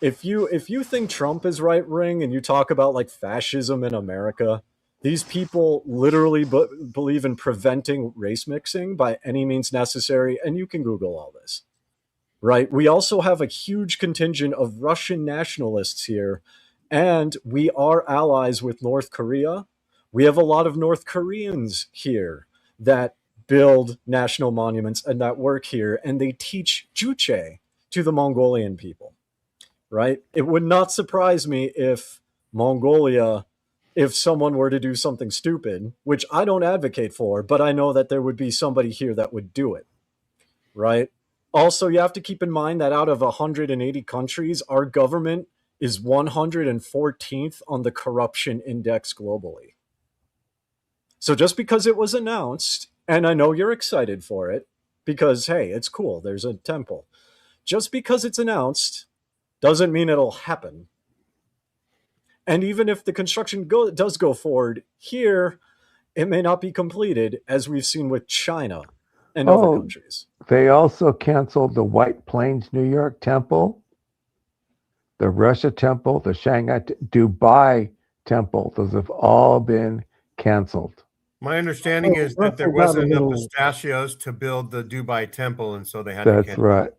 if you think Trump is right wing and you talk about like fascism in America, these people literally believe in preventing race mixing by any means necessary, and you can Google all this. Right? We also have a huge contingent of Russian nationalists here, and we are allies with North Korea. We have a lot of North Koreans here that build national monuments and that work here, and they teach Juche to the Mongolian people, right? It would not surprise me if Mongolia, if someone were to do something stupid, which I don't advocate for, but I know that there would be somebody here that would do it, right? Also, you have to keep in mind that out of 180 countries, our government is 114th on the corruption index globally. So just because it was announced, and I know you're excited for it, because, hey, it's cool, there's a temple. Just because it's announced doesn't mean it'll happen. And even if the construction does go forward here, it may not be completed, as we've seen with China and other countries. They also canceled the White Plains, New York temple, the Russia temple, the Shanghai, Dubai temple. Those have all been canceled. My understanding is that there wasn't enough pistachios to build the Dubai temple, and so they had to That's cancel. right.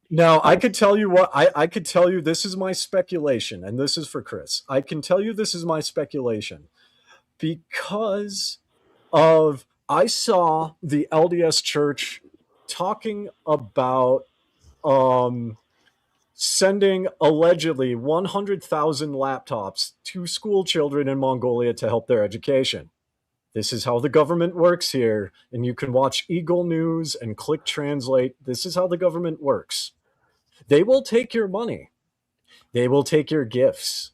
Now, I could tell you what, I could tell you this is my speculation, and this is for Chris. I can tell you this is my speculation because of, I saw the LDS Church talking about sending allegedly 100,000 laptops to school children in Mongolia to help their education. This is how the government works here, and you can watch Eagle News and click translate. This is how the government works. They will take your money. They will take your gifts.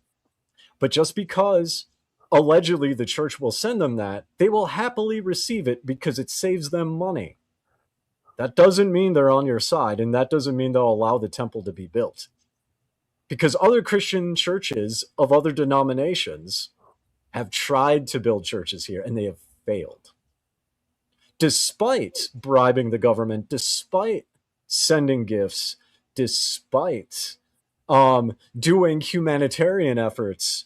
But just because allegedly the church will send them that, they will happily receive it because it saves them money. That doesn't mean they're on your side, and that doesn't mean they'll allow the temple to be built. Because other Christian churches of other denominations have tried to build churches here, and they have failed. Despite bribing the government, despite sending gifts, despite doing humanitarian efforts,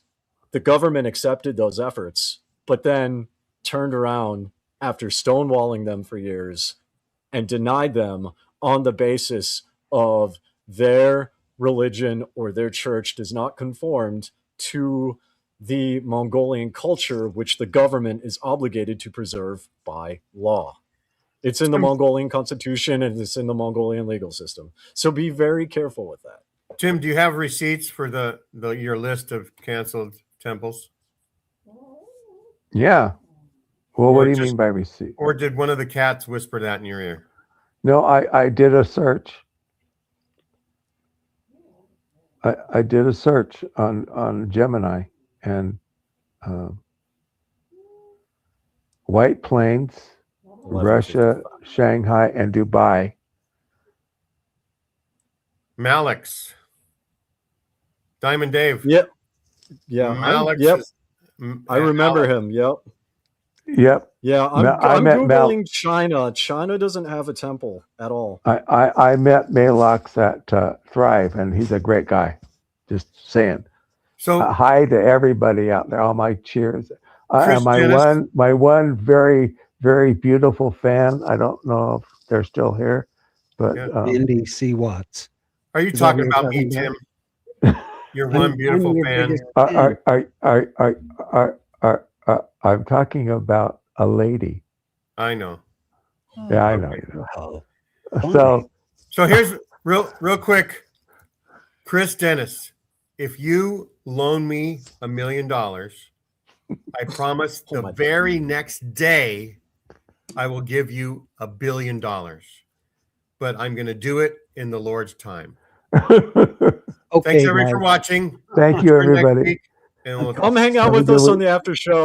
the government accepted those efforts, but then turned around after stonewalling them for years and denied them on the basis of their religion or their church does not conform to the Mongolian culture, which the government is obligated to preserve by law. It's in the Mongolian constitution and it's in the Mongolian legal system. So be very careful with that. Tim, do you have receipts for your list of canceled temples? Yeah. Well, what do you mean by receipt? Or did one of the cats whisper that in your ear? No, I did a search. I did a search on Gemini, and White Plains, Russia, Shanghai, and Dubai. Malik's. Diamond Dave. Yep. Yeah. Malik's. Yep. I remember him. Yep. Yep. Yeah. I'm Googling China. China doesn't have a temple at all. I met Malox at Thrive, and he's a great guy. Just saying. So hi to everybody out there. All my cheers. Chris my Dennis. one very, very beautiful fan. I don't know if they're still here, but Yeah. Andy C. Watts. Are you Is that talking what you're about me, talking Tim? Your one beautiful I'm your fan. biggest fan. I'm talking about a lady. I know. Yeah, I know you know. Oh, So So here's real quick, Chris Dennis. If you loan me $1 million, I promise the very next day I will give you $1 billion. But I'm going to do it in the Lord's time. okay, Thanks everybody guys. for watching. thank you, Turn next everybody. week, and we'll Come hang out Have a with good us week. on the after show.